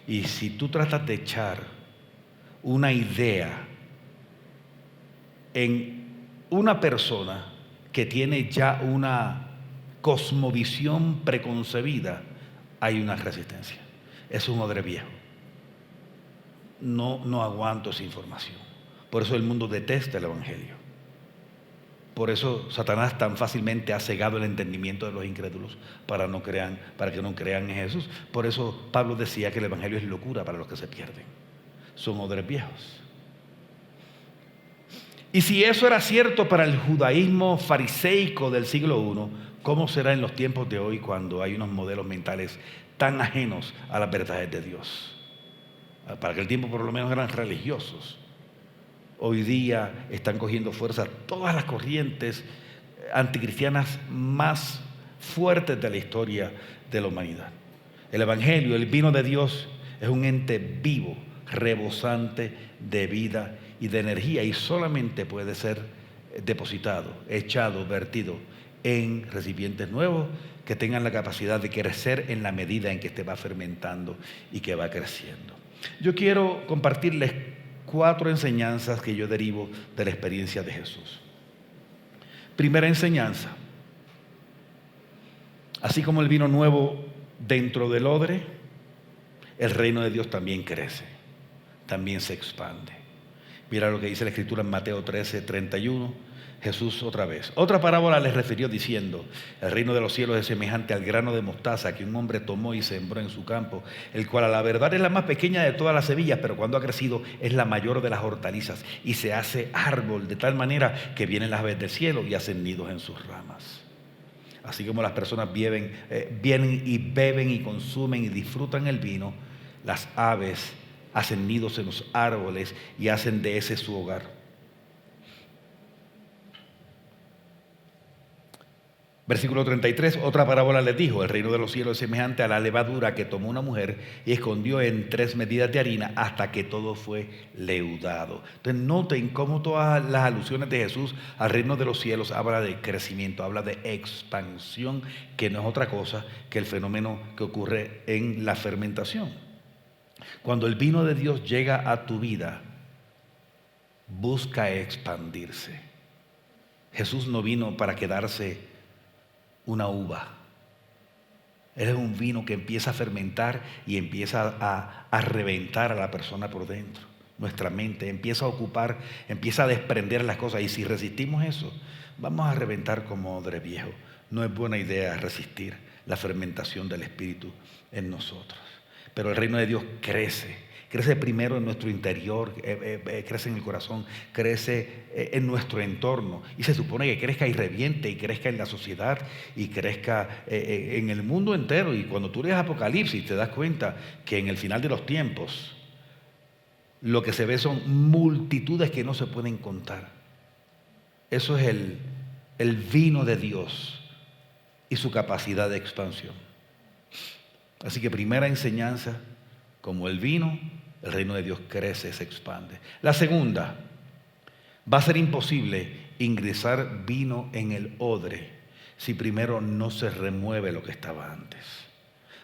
Y si tú tratas de echar una idea en una persona que tiene ya una cosmovisión preconcebida, hay una resistencia. Es un odre viejo. No aguanto esa información. Por eso el mundo detesta el Evangelio. Por eso Satanás tan fácilmente ha cegado el entendimiento de los incrédulos para que no crean en Jesús. Por eso Pablo decía que el Evangelio es locura para los que se pierden. Son odres viejos. Y si eso era cierto para el judaísmo fariseico del siglo I, ¿cómo será en los tiempos de hoy cuando hay unos modelos mentales tan ajenos a las verdades de Dios? Para aquel tiempo por lo menos eran religiosos. Hoy día están cogiendo fuerza todas las corrientes anticristianas más fuertes de la historia de la humanidad. El Evangelio, el vino de Dios, es un ente vivo, rebosante de vida y de energía, y solamente puede ser depositado, echado, vertido en recipientes nuevos que tengan la capacidad de crecer en la medida en que este va fermentando y que va creciendo. Yo quiero compartirles 4 enseñanzas que yo derivo de la experiencia de Jesús. Primera enseñanza: así como el vino nuevo dentro del odre, el reino de Dios también crece, también se expande. Mira lo que dice la Escritura en Mateo 13:31. Jesús otra vez. Otra parábola les refirió diciendo: el reino de los cielos es semejante al grano de mostaza que un hombre tomó y sembró en su campo, el cual a la verdad es la más pequeña de todas las semillas, pero cuando ha crecido es la mayor de las hortalizas y se hace árbol de tal manera que vienen las aves del cielo y hacen nidos en sus ramas. Así como las personas vienen y beben y consumen y disfrutan el vino, las aves hacen nidos en los árboles y hacen de ese su hogar. Versículo 33, otra parábola les dijo: el reino de los cielos es semejante a la levadura que tomó una mujer y escondió en 3 medidas de harina hasta que todo fue leudado. Entonces noten cómo todas las alusiones de Jesús al reino de los cielos habla de crecimiento, habla de expansión, que no es otra cosa que el fenómeno que ocurre en la fermentación. Cuando el vino de Dios llega a tu vida, busca expandirse. Jesús no vino para quedarse una uva. Él es un vino que empieza a fermentar y empieza a reventar a la persona por dentro. Nuestra mente empieza a ocupar, empieza a desprender las cosas, y si resistimos eso, vamos a reventar como odre viejo. No es buena idea resistir la fermentación del Espíritu en nosotros. Pero el reino de Dios crece primero en nuestro interior, crece en el corazón, crece en nuestro entorno, y se supone que crezca y reviente y crezca en la sociedad y crezca en el mundo entero. Y cuando tú lees Apocalipsis te das cuenta que en el final de los tiempos lo que se ve son multitudes que no se pueden contar. Eso es el vino de Dios y su capacidad de expansión. Así que primera enseñanza: como el vino, el reino de Dios crece, se expande. La segunda: va a ser imposible ingresar vino en el odre si primero no se remueve lo que estaba antes.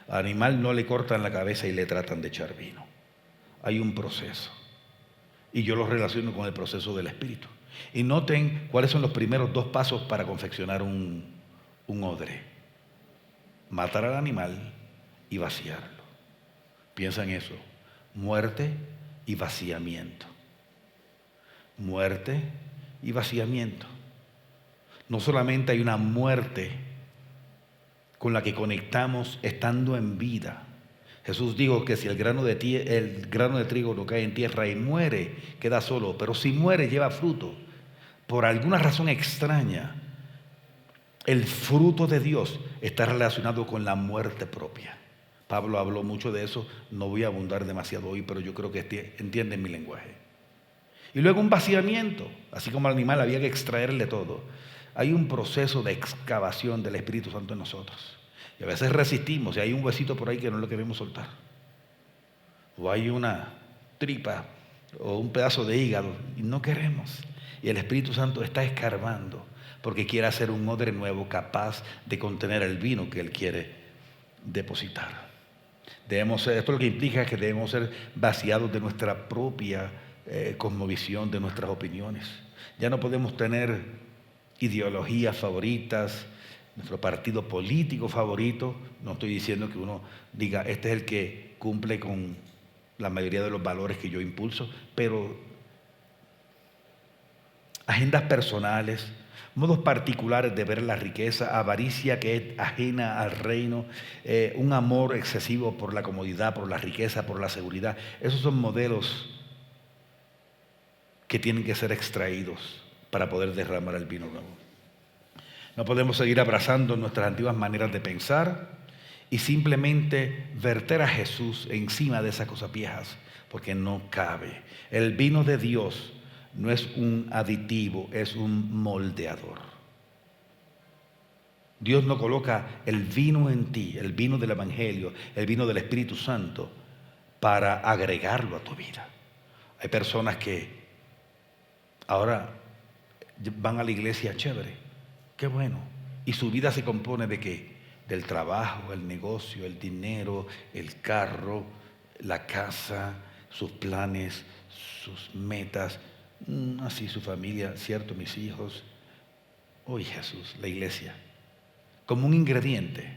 Al animal no le cortan la cabeza y le tratan de echar vino. Hay un proceso, y yo lo relaciono con el proceso del Espíritu. Y noten cuáles son los primeros 2 pasos para confeccionar un odre: matar al animal y vaciarlo. Piensa en eso: muerte y vaciamiento. Muerte y vaciamiento. No solamente hay una muerte con la que conectamos estando en vida. Jesús dijo que si el grano de trigo no cae en tierra y muere, queda solo, pero si muere, lleva fruto. Por alguna razón extraña, el fruto de Dios está relacionado con la muerte propia. Pablo habló mucho de eso, no voy a abundar demasiado hoy, pero yo creo que entienden mi lenguaje. Y luego un vaciamiento, así como al animal había que extraerle todo. Hay un proceso de excavación del Espíritu Santo en nosotros. Y a veces resistimos, y hay un huesito por ahí que no lo queremos soltar. O hay una tripa o un pedazo de hígado y no queremos. Y el Espíritu Santo está escarbando porque quiere hacer un odre nuevo capaz de contener el vino que Él quiere depositar. Debemos ser, esto lo que implica es que debemos ser vaciados de nuestra propia cosmovisión, de nuestras opiniones. Ya no podemos tener ideologías favoritas, nuestro partido político favorito. No estoy diciendo que uno diga, este es el que cumple con la mayoría de los valores que yo impulso, pero agendas personales, modos particulares de ver la riqueza, avaricia que es ajena al reino, un amor excesivo por la comodidad, por la riqueza, por la seguridad. Esos son modelos que tienen que ser extraídos para poder derramar el vino nuevo. No podemos seguir abrazando nuestras antiguas maneras de pensar y simplemente verter a Jesús encima de esas cosas viejas, porque no cabe. El vino de Dios no es un aditivo, es un moldeador. Dios no coloca el vino en ti, el vino del Evangelio, el vino del Espíritu Santo, para agregarlo a tu vida. Hay personas que ahora van a la iglesia, chévere, qué bueno, y su vida se compone de ¿qué? Del trabajo, el negocio, el dinero, el carro, la casa, sus planes, sus metas, así su familia, cierto, mis hijos. Hoy Jesús, la iglesia, como un ingrediente,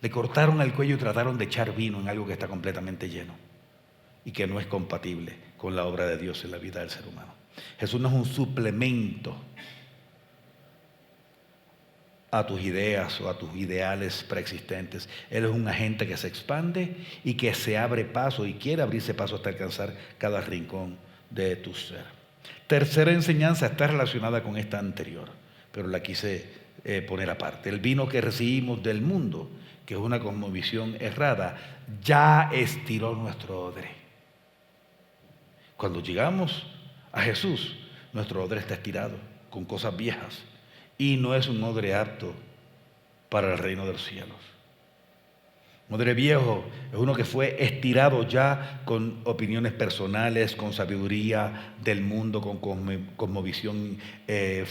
le cortaron el cuello y trataron de echar vino en algo que está completamente lleno y que no es compatible con la obra de Dios en la vida del ser humano. Jesús no es un suplemento a tus ideas o a tus ideales preexistentes. Él es un agente que se expande y que se abre paso y quiere abrirse paso hasta alcanzar cada rincón de tu ser. Tercera enseñanza está relacionada con esta anterior, pero la quise poner aparte. El vino que recibimos del mundo, que es una cosmovisión errada, ya estiró nuestro odre. Cuando llegamos a Jesús, nuestro odre está estirado con cosas viejas y no es un odre apto para el reino de los cielos. Un odre viejo es uno que fue estirado ya con opiniones personales, con sabiduría del mundo, con cosmovisión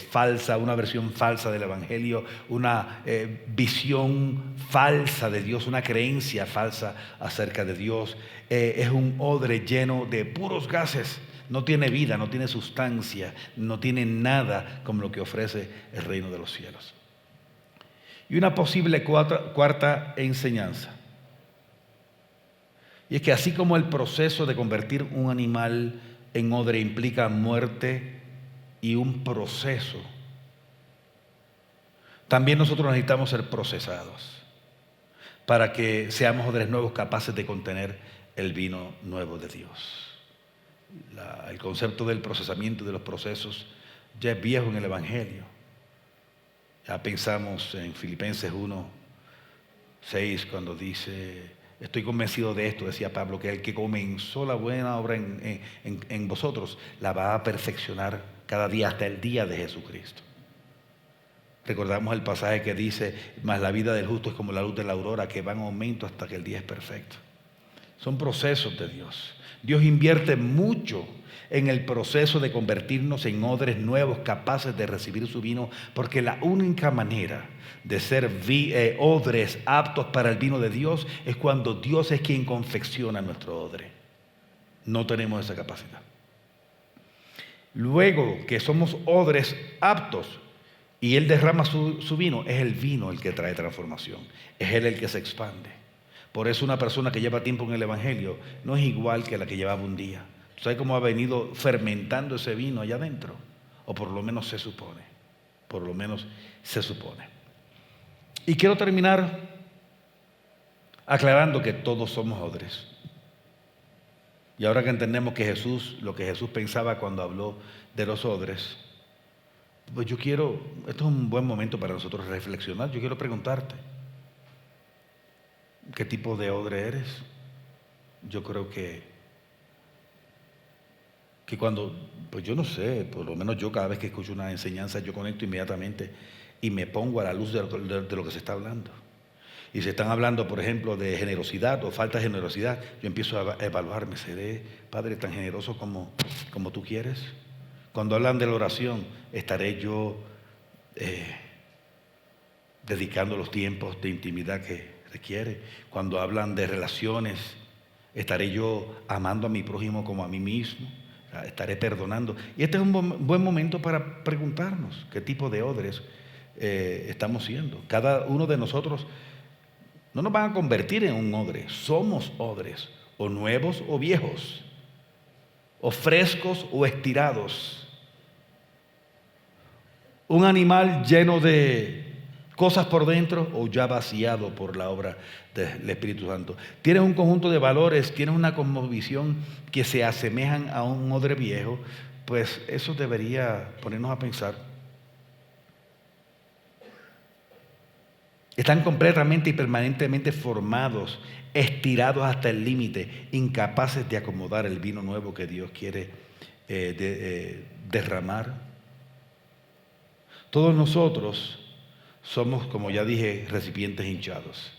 falsa, una versión falsa del Evangelio, una visión falsa de Dios, una creencia falsa acerca de Dios. Es un odre lleno de puros gases. No tiene vida, no tiene sustancia, no tiene nada como lo que ofrece el reino de los cielos. Y una posible cuarta enseñanza. Y es que así como el proceso de convertir un animal en odre implica muerte y un proceso, también nosotros necesitamos ser procesados para que seamos odres nuevos capaces de contener el vino nuevo de Dios. El concepto del procesamiento de los procesos ya es viejo en el Evangelio. Ya pensamos en Filipenses 1:6 cuando dice: estoy convencido de esto, decía Pablo, que el que comenzó la buena obra en vosotros la va a perfeccionar cada día hasta el día de Jesucristo. Recordamos el pasaje que dice: mas la vida del justo es como la luz de la aurora, que va en aumento hasta que el día es perfecto. Son procesos de Dios. Dios invierte mucho en el proceso de convertirnos en odres nuevos capaces de recibir su vino, porque la única manera de ser odres aptos para el vino de Dios es cuando Dios es quien confecciona nuestro odre. No tenemos esa capacidad. Luego que somos odres aptos y Él derrama su vino, es el vino el que trae transformación, es Él el que se expande. Por eso una persona que lleva tiempo en el Evangelio no es igual que la que llevaba un día. ¿Sabe cómo ha venido fermentando ese vino allá adentro? O por lo menos se supone. Por lo menos se supone. Y quiero terminar aclarando que todos somos odres. Y ahora que entendemos que lo que Jesús pensaba cuando habló de los odres, pues esto es un buen momento para nosotros reflexionar. Yo quiero preguntarte: ¿qué tipo de odre eres? Yo creo que cuando, pues yo no sé, por lo menos yo cada vez que escucho una enseñanza, yo conecto inmediatamente y me pongo a la luz de lo que se está hablando. Y si están hablando, por ejemplo, de generosidad o falta de generosidad, yo empiezo a evaluarme. ¿Seré, Padre, tan generoso como tú quieres? Cuando hablan de la oración, ¿estaré yo dedicando los tiempos de intimidad que requiere? Cuando hablan de relaciones, ¿estaré yo amando a mi prójimo como a mí mismo? ¿Estaré perdonando? Y este es un buen momento para preguntarnos qué tipo de odres estamos siendo. Cada uno de nosotros no nos van a convertir en un odre. Somos odres, o nuevos o viejos, o frescos o estirados. Un animal lleno de cosas por dentro o ya vaciado por la obra del Espíritu Santo. Tienes un conjunto de valores, tienes una cosmovisión que se asemejan a un odre viejo, pues eso debería ponernos a pensar. Están completamente y permanentemente formados, estirados hasta el límite, incapaces de acomodar el vino nuevo que Dios quiere derramar. Todos nosotros somos, como ya dije, recipientes hinchados.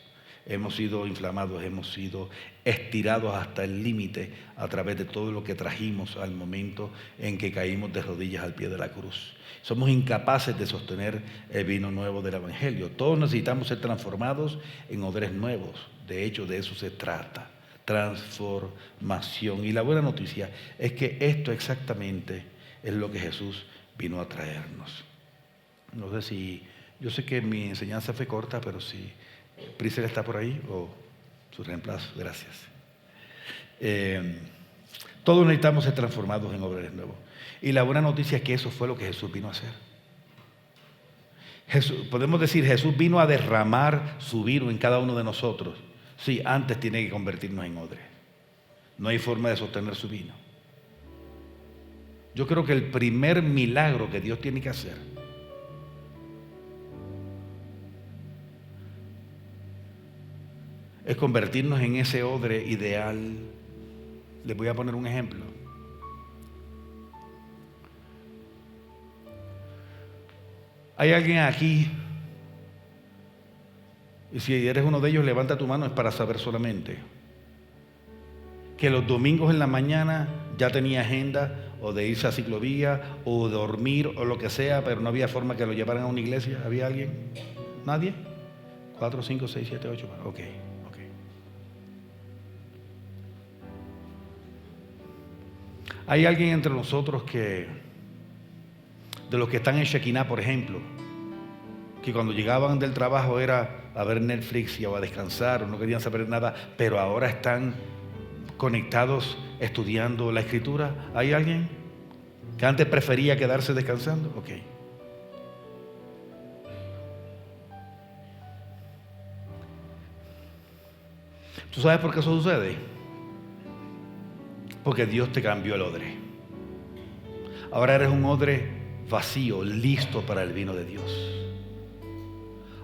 Hemos sido inflamados, hemos sido estirados hasta el límite a través de todo lo que trajimos al momento en que caímos de rodillas al pie de la cruz. Somos incapaces de sostener el vino nuevo del Evangelio. Todos necesitamos ser transformados en odres nuevos. De hecho, de eso se trata, transformación. Y la buena noticia es que esto exactamente es lo que Jesús vino a traernos. No sé si, yo sé que mi enseñanza fue corta, pero si Priscila está por ahí o su reemplazo, gracias. Todos necesitamos ser transformados en odres nuevos. Y la buena noticia es que eso fue lo que Jesús vino a hacer. Podemos decir, Jesús vino a derramar su vino en cada uno de nosotros. Sí, antes tiene que convertirnos en odres. No hay forma de sostener su vino. Yo creo que el primer milagro que Dios tiene que hacer es convertirnos en ese odre ideal. Les voy a poner un ejemplo. Hay alguien aquí, y si eres uno de ellos, levanta tu mano, es para saber solamente que los domingos en la mañana ya tenía agenda o de irse a ciclovía o dormir o lo que sea, pero no había forma que lo llevaran a una iglesia. ¿Había alguien? ¿Nadie? 4, 5, 6, 7, 8. Ok. Hay alguien entre nosotros que, de los que están en Shekinah, por ejemplo, que cuando llegaban del trabajo era a ver Netflix y a descansar, o no querían saber nada, pero ahora están conectados estudiando la Escritura. ¿Hay alguien que antes prefería quedarse descansando? Ok. ¿Tú sabes por qué eso sucede? Porque Dios te cambió el odre. Ahora eres un odre vacío, listo para el vino de Dios.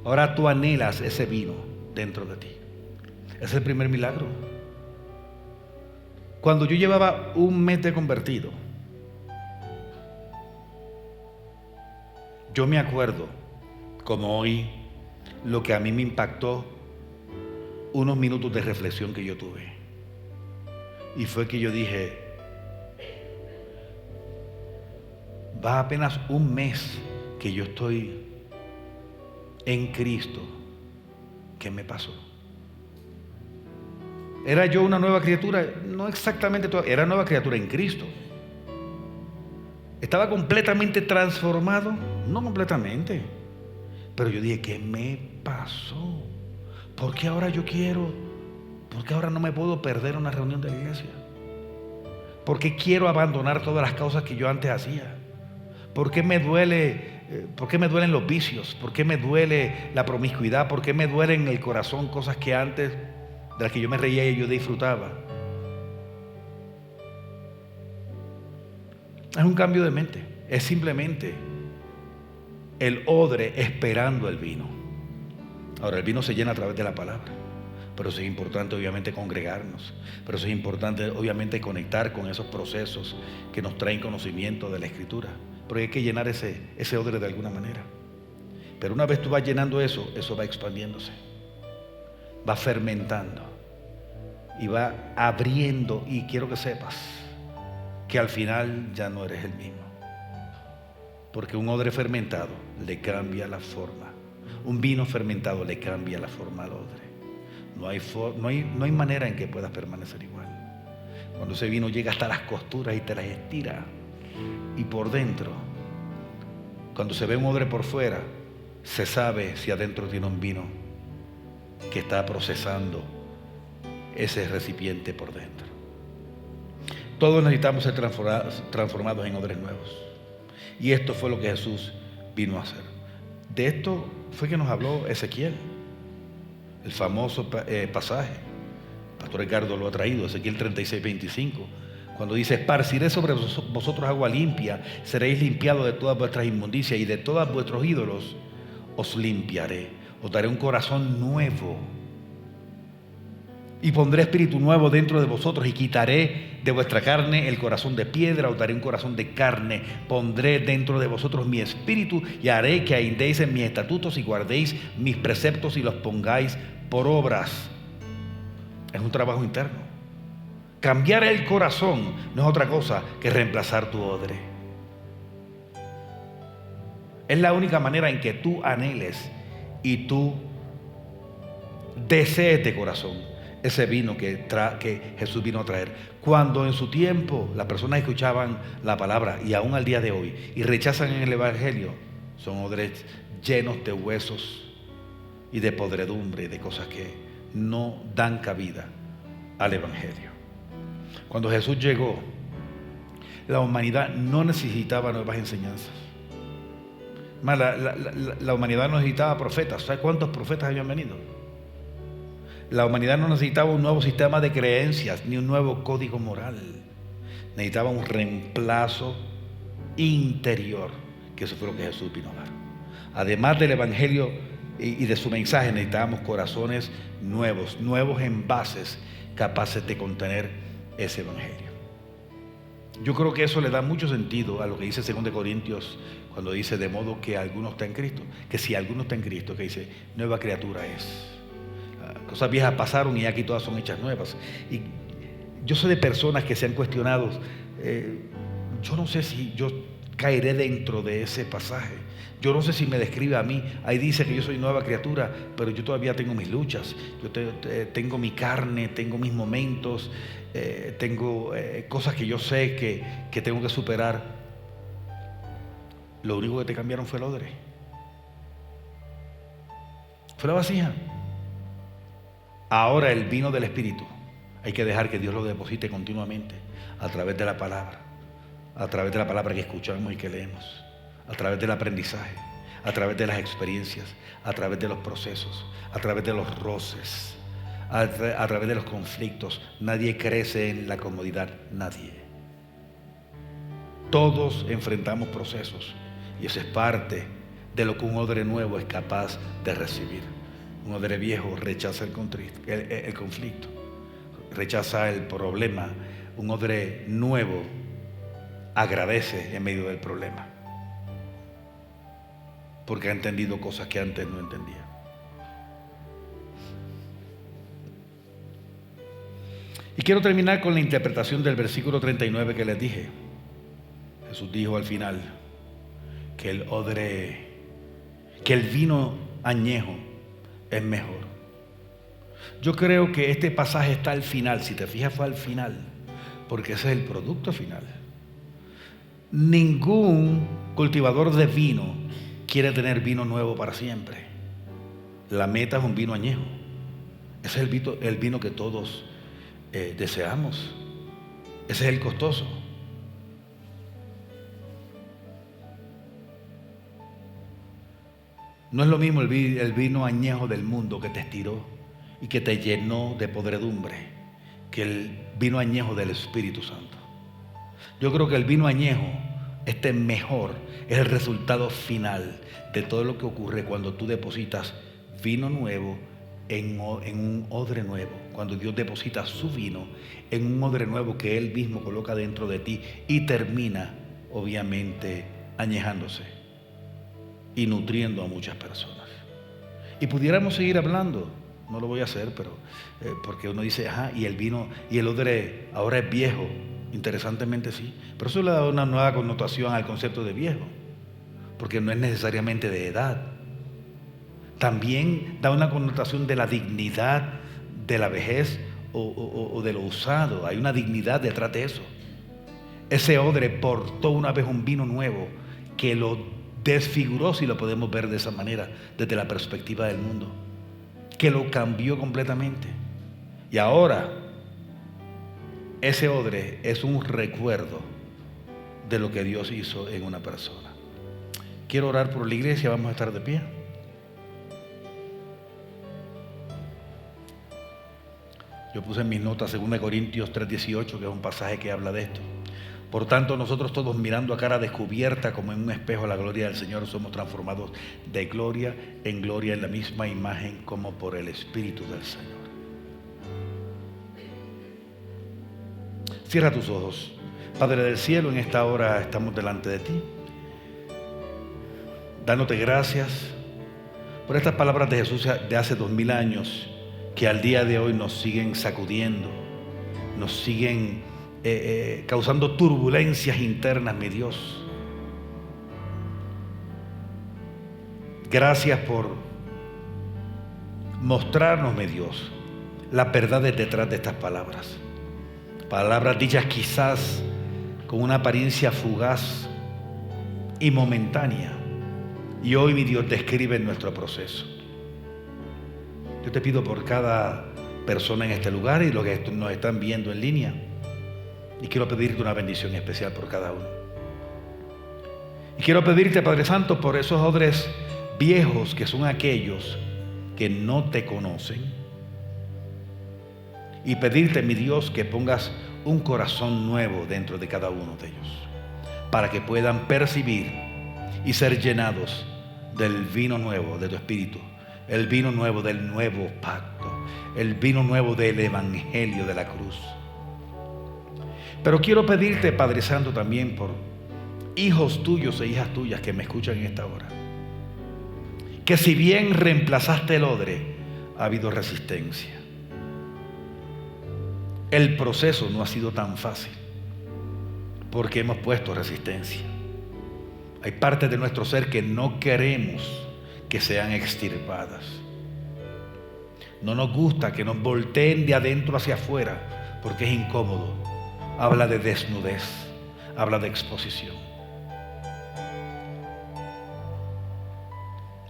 Ahora tú anhelas ese vino dentro de ti. Ese es el primer milagro. Cuando yo llevaba un mes de convertido, yo me acuerdo, como hoy, lo que a mí me impactó, unos minutos de reflexión que yo tuve. Y fue que yo dije, va apenas un mes que yo estoy en Cristo. ¿Qué me pasó? ¿Era yo una nueva criatura? No exactamente, era nueva criatura en Cristo. ¿Estaba completamente transformado? No completamente. Pero yo dije, ¿qué me pasó? ¿Por qué ahora yo quiero? ¿Por qué ahora no me puedo perder una reunión de la iglesia? ¿Por qué quiero abandonar todas las cosas que yo antes hacía? ¿Por qué me duelen los vicios? ¿Por qué me duele la promiscuidad? ¿Por qué me duelen en el corazón cosas que antes, de las que yo me reía y yo disfrutaba? Es un cambio de mente. Es simplemente el odre esperando el vino. Ahora, el vino se llena a través de la palabra. Pero eso es importante, obviamente, congregarnos. Pero eso es importante, obviamente, conectar con esos procesos que nos traen conocimiento de la Escritura. Pero hay que llenar ese odre de alguna manera. Pero una vez tú vas llenando eso, eso va expandiéndose. va fermentando y va abriendo, y quiero que sepas que al final ya no eres el mismo, porque un odre fermentado le cambia la forma, un vino fermentado le cambia la forma al odre. No hay manera en que puedas permanecer igual. Cuando ese vino llega hasta las costuras y te las estira, y por dentro, cuando se ve un odre por fuera, se sabe si adentro tiene un vino que está procesando ese recipiente por dentro. Todos necesitamos ser transformados en odres nuevos. Y esto fue lo que Jesús vino a hacer. De esto fue que nos habló Ezequiel, el famoso pasaje. El pastor Ricardo lo ha traído, Ezequiel 36:25, cuando dice: esparciré sobre vosotros agua limpia, seréis limpiados de todas vuestras inmundicias, y de todos vuestros ídolos os limpiaré. Os daré un corazón nuevo, y pondré espíritu nuevo dentro de vosotros, y quitaré de vuestra carne el corazón de piedra, os daré un corazón de carne. Pondré dentro de vosotros mi espíritu, y haré que andéis en mis estatutos y guardéis mis preceptos y los pongáis por obras. Es un trabajo interno. Cambiar el corazón no es otra cosa que reemplazar tu odre. Es la única manera en que tú anheles y tú desees de corazón ese vino que Jesús vino a traer. Cuando en su tiempo las personas escuchaban la palabra, y aún al día de hoy, y rechazan en el evangelio, son odres llenos de huesos y de podredumbre y de cosas que no dan cabida al evangelio. Cuando Jesús llegó, la humanidad no necesitaba nuevas enseñanzas. Más, la humanidad no necesitaba profetas. ¿Sabes cuántos profetas habían venido? La humanidad no necesitaba un nuevo sistema de creencias ni un nuevo código moral. Necesitaba un reemplazo interior, que eso fue lo que Jesús vino a dar. Además del evangelio y de su mensaje, necesitábamos corazones nuevos envases capaces de contener ese evangelio. Yo creo que eso le da mucho sentido a lo que dice 2 Corintios, cuando dice: de modo que alguno está en Cristo, que si alguno está en Cristo, que dice, nueva criatura es. Cosas viejas pasaron y aquí todas son hechas nuevas. Y yo sé de personas que se han cuestionado, yo no sé si yo caeré dentro de ese pasaje, yo no sé si me describe a mí. Ahí dice que yo soy nueva criatura, pero yo todavía tengo mis luchas, yo tengo mi carne, tengo mis momentos, tengo cosas que yo sé que tengo que superar. Lo único que te cambiaron fue el odre, fue la vasija. Ahora el vino del Espíritu hay que dejar que Dios lo deposite continuamente a través de la palabra, que escuchamos y que leemos, a través del aprendizaje, a través de las experiencias, a través de los procesos, a través de los roces, a través de los conflictos. Nadie crece en la comodidad, nadie. Todos enfrentamos procesos, y eso es parte de lo que un odre nuevo es capaz de recibir. Un odre viejo rechaza el conflicto, rechaza el problema. Un odre nuevo agradece en medio del problema, porque ha entendido cosas que antes no entendía. Y quiero terminar con la interpretación del versículo 39 que les dije. Jesús dijo al final que el vino añejo es mejor. Yo creo que este pasaje está al final. Si te fijas, fue al final, porque ese es el producto final. Ningún cultivador de vino quiere tener vino nuevo para siempre. La meta es un vino añejo. Ese es el vino que todos deseamos. Ese es el costoso. No es lo mismo el vino añejo del mundo que te estiró y que te llenó de podredumbre, que el vino añejo del Espíritu Santo. Yo creo que el vino añejo, mejor, es el resultado final de todo lo que ocurre cuando tú depositas vino nuevo en un odre nuevo. Cuando Dios deposita su vino en un odre nuevo que Él mismo coloca dentro de ti, y termina, obviamente, añejándose y nutriendo a muchas personas. Y pudiéramos seguir hablando no lo voy a hacer, pero porque uno dice, ajá, y el vino y el odre ahora es viejo. Interesantemente sí, pero eso le da una nueva connotación al concepto de viejo, porque no es necesariamente de edad. También da una connotación de la dignidad de la vejez o de lo usado. Hay una dignidad detrás de eso. Ese odre portó una vez un vino nuevo que lo desfiguró, si lo podemos ver de esa manera, desde la perspectiva del mundo, que lo cambió completamente. Y ahora ese odre es un recuerdo de lo que Dios hizo en una persona. Quiero orar por la iglesia. Vamos a estar de pie. Yo puse en mis notas 2 Corintios 3:18, que es un pasaje que habla de esto. Por tanto, nosotros todos, mirando a cara descubierta como en un espejo la gloria del Señor, somos transformados de gloria en gloria en la misma imagen como por el Espíritu del Señor. Cierra tus ojos. Padre del cielo, en esta hora estamos delante de ti, dándote gracias por estas palabras de Jesús de hace 2000 años, que al día de hoy nos siguen sacudiendo, nos siguen causando turbulencias internas, mi Dios. Gracias por mostrarnos, mi Dios, las verdades detrás de estas palabras. Palabras dichas quizás con una apariencia fugaz y momentánea, y hoy, mi Dios, describen nuestro proceso. Yo te pido por cada persona en este lugar y los que nos están viendo en línea, y quiero pedirte una bendición especial por cada uno. Y quiero pedirte, Padre Santo, por esos odres viejos que son aquellos que no te conocen, y pedirte, mi Dios, que pongas un corazón nuevo dentro de cada uno de ellos, para que puedan percibir y ser llenados del vino nuevo de tu Espíritu, el vino nuevo del nuevo pacto, el vino nuevo del Evangelio de la cruz. Pero quiero pedirte, Padre Santo, también por hijos tuyos e hijas tuyas que me escuchan en esta hora, que si bien reemplazaste el odre, ha habido resistencia. El proceso no ha sido tan fácil, porque hemos puesto resistencia. Hay partes de nuestro ser que no queremos que sean extirpadas. No nos gusta que nos volteen de adentro hacia afuera, porque es incómodo. Habla de desnudez, habla de exposición.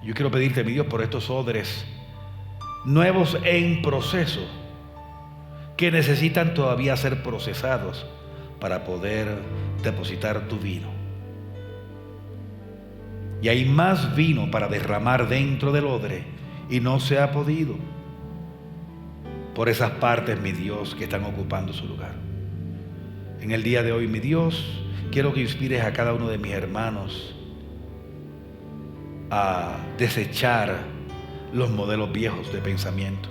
Yo quiero pedirte, mi Dios, por estos odres nuevos en proceso, que necesitan todavía ser procesados para poder depositar tu vino. Y hay más vino para derramar dentro del odre y no se ha podido, por esas partes, mi Dios, que están ocupando su lugar. En el día de hoy, mi Dios, quiero que inspires a cada uno de mis hermanos a desechar los modelos viejos de pensamiento,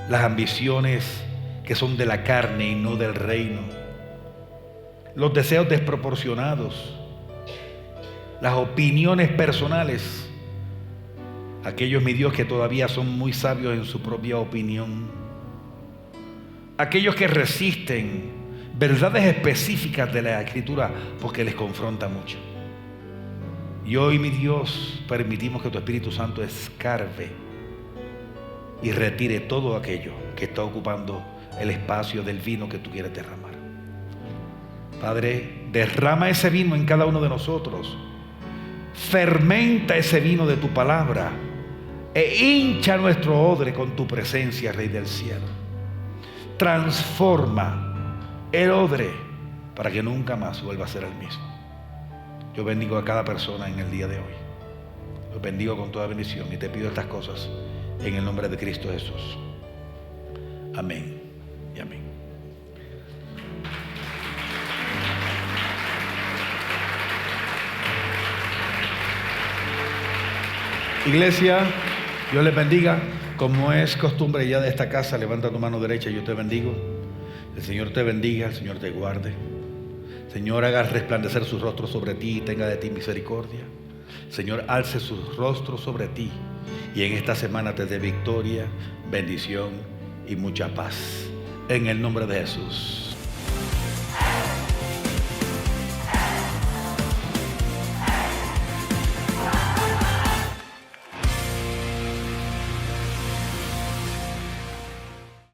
las ambiciones que son de la carne y no del reino, los deseos desproporcionados, las opiniones personales, aquellos, mi Dios, que todavía son muy sabios en su propia opinión, aquellos que resisten verdades específicas de la Escritura porque les confronta mucho. Y hoy, mi Dios, permitimos que tu Espíritu Santo escarbe y retire todo aquello que está ocupando el espacio del vino que tú quieres derramar. Padre, derrama ese vino en cada uno de nosotros. Fermenta ese vino de tu palabra e hincha nuestro odre con tu presencia, Rey del cielo. Transforma el odre para que nunca más vuelva a ser el mismo. Yo bendigo a cada persona en el día de hoy. Los bendigo con toda bendición y te pido estas cosas en el nombre de Cristo Jesús. Amén y amén. Iglesia, Dios les bendiga. Como es costumbre ya de esta casa, levanta tu mano derecha y yo te bendigo. El Señor te bendiga, el Señor te guarde. Señor, haga resplandecer su rostro sobre ti y tenga de ti misericordia. Señor, alce su rostro sobre ti y en esta semana te dé victoria, bendición y mucha paz. En el nombre de Jesús.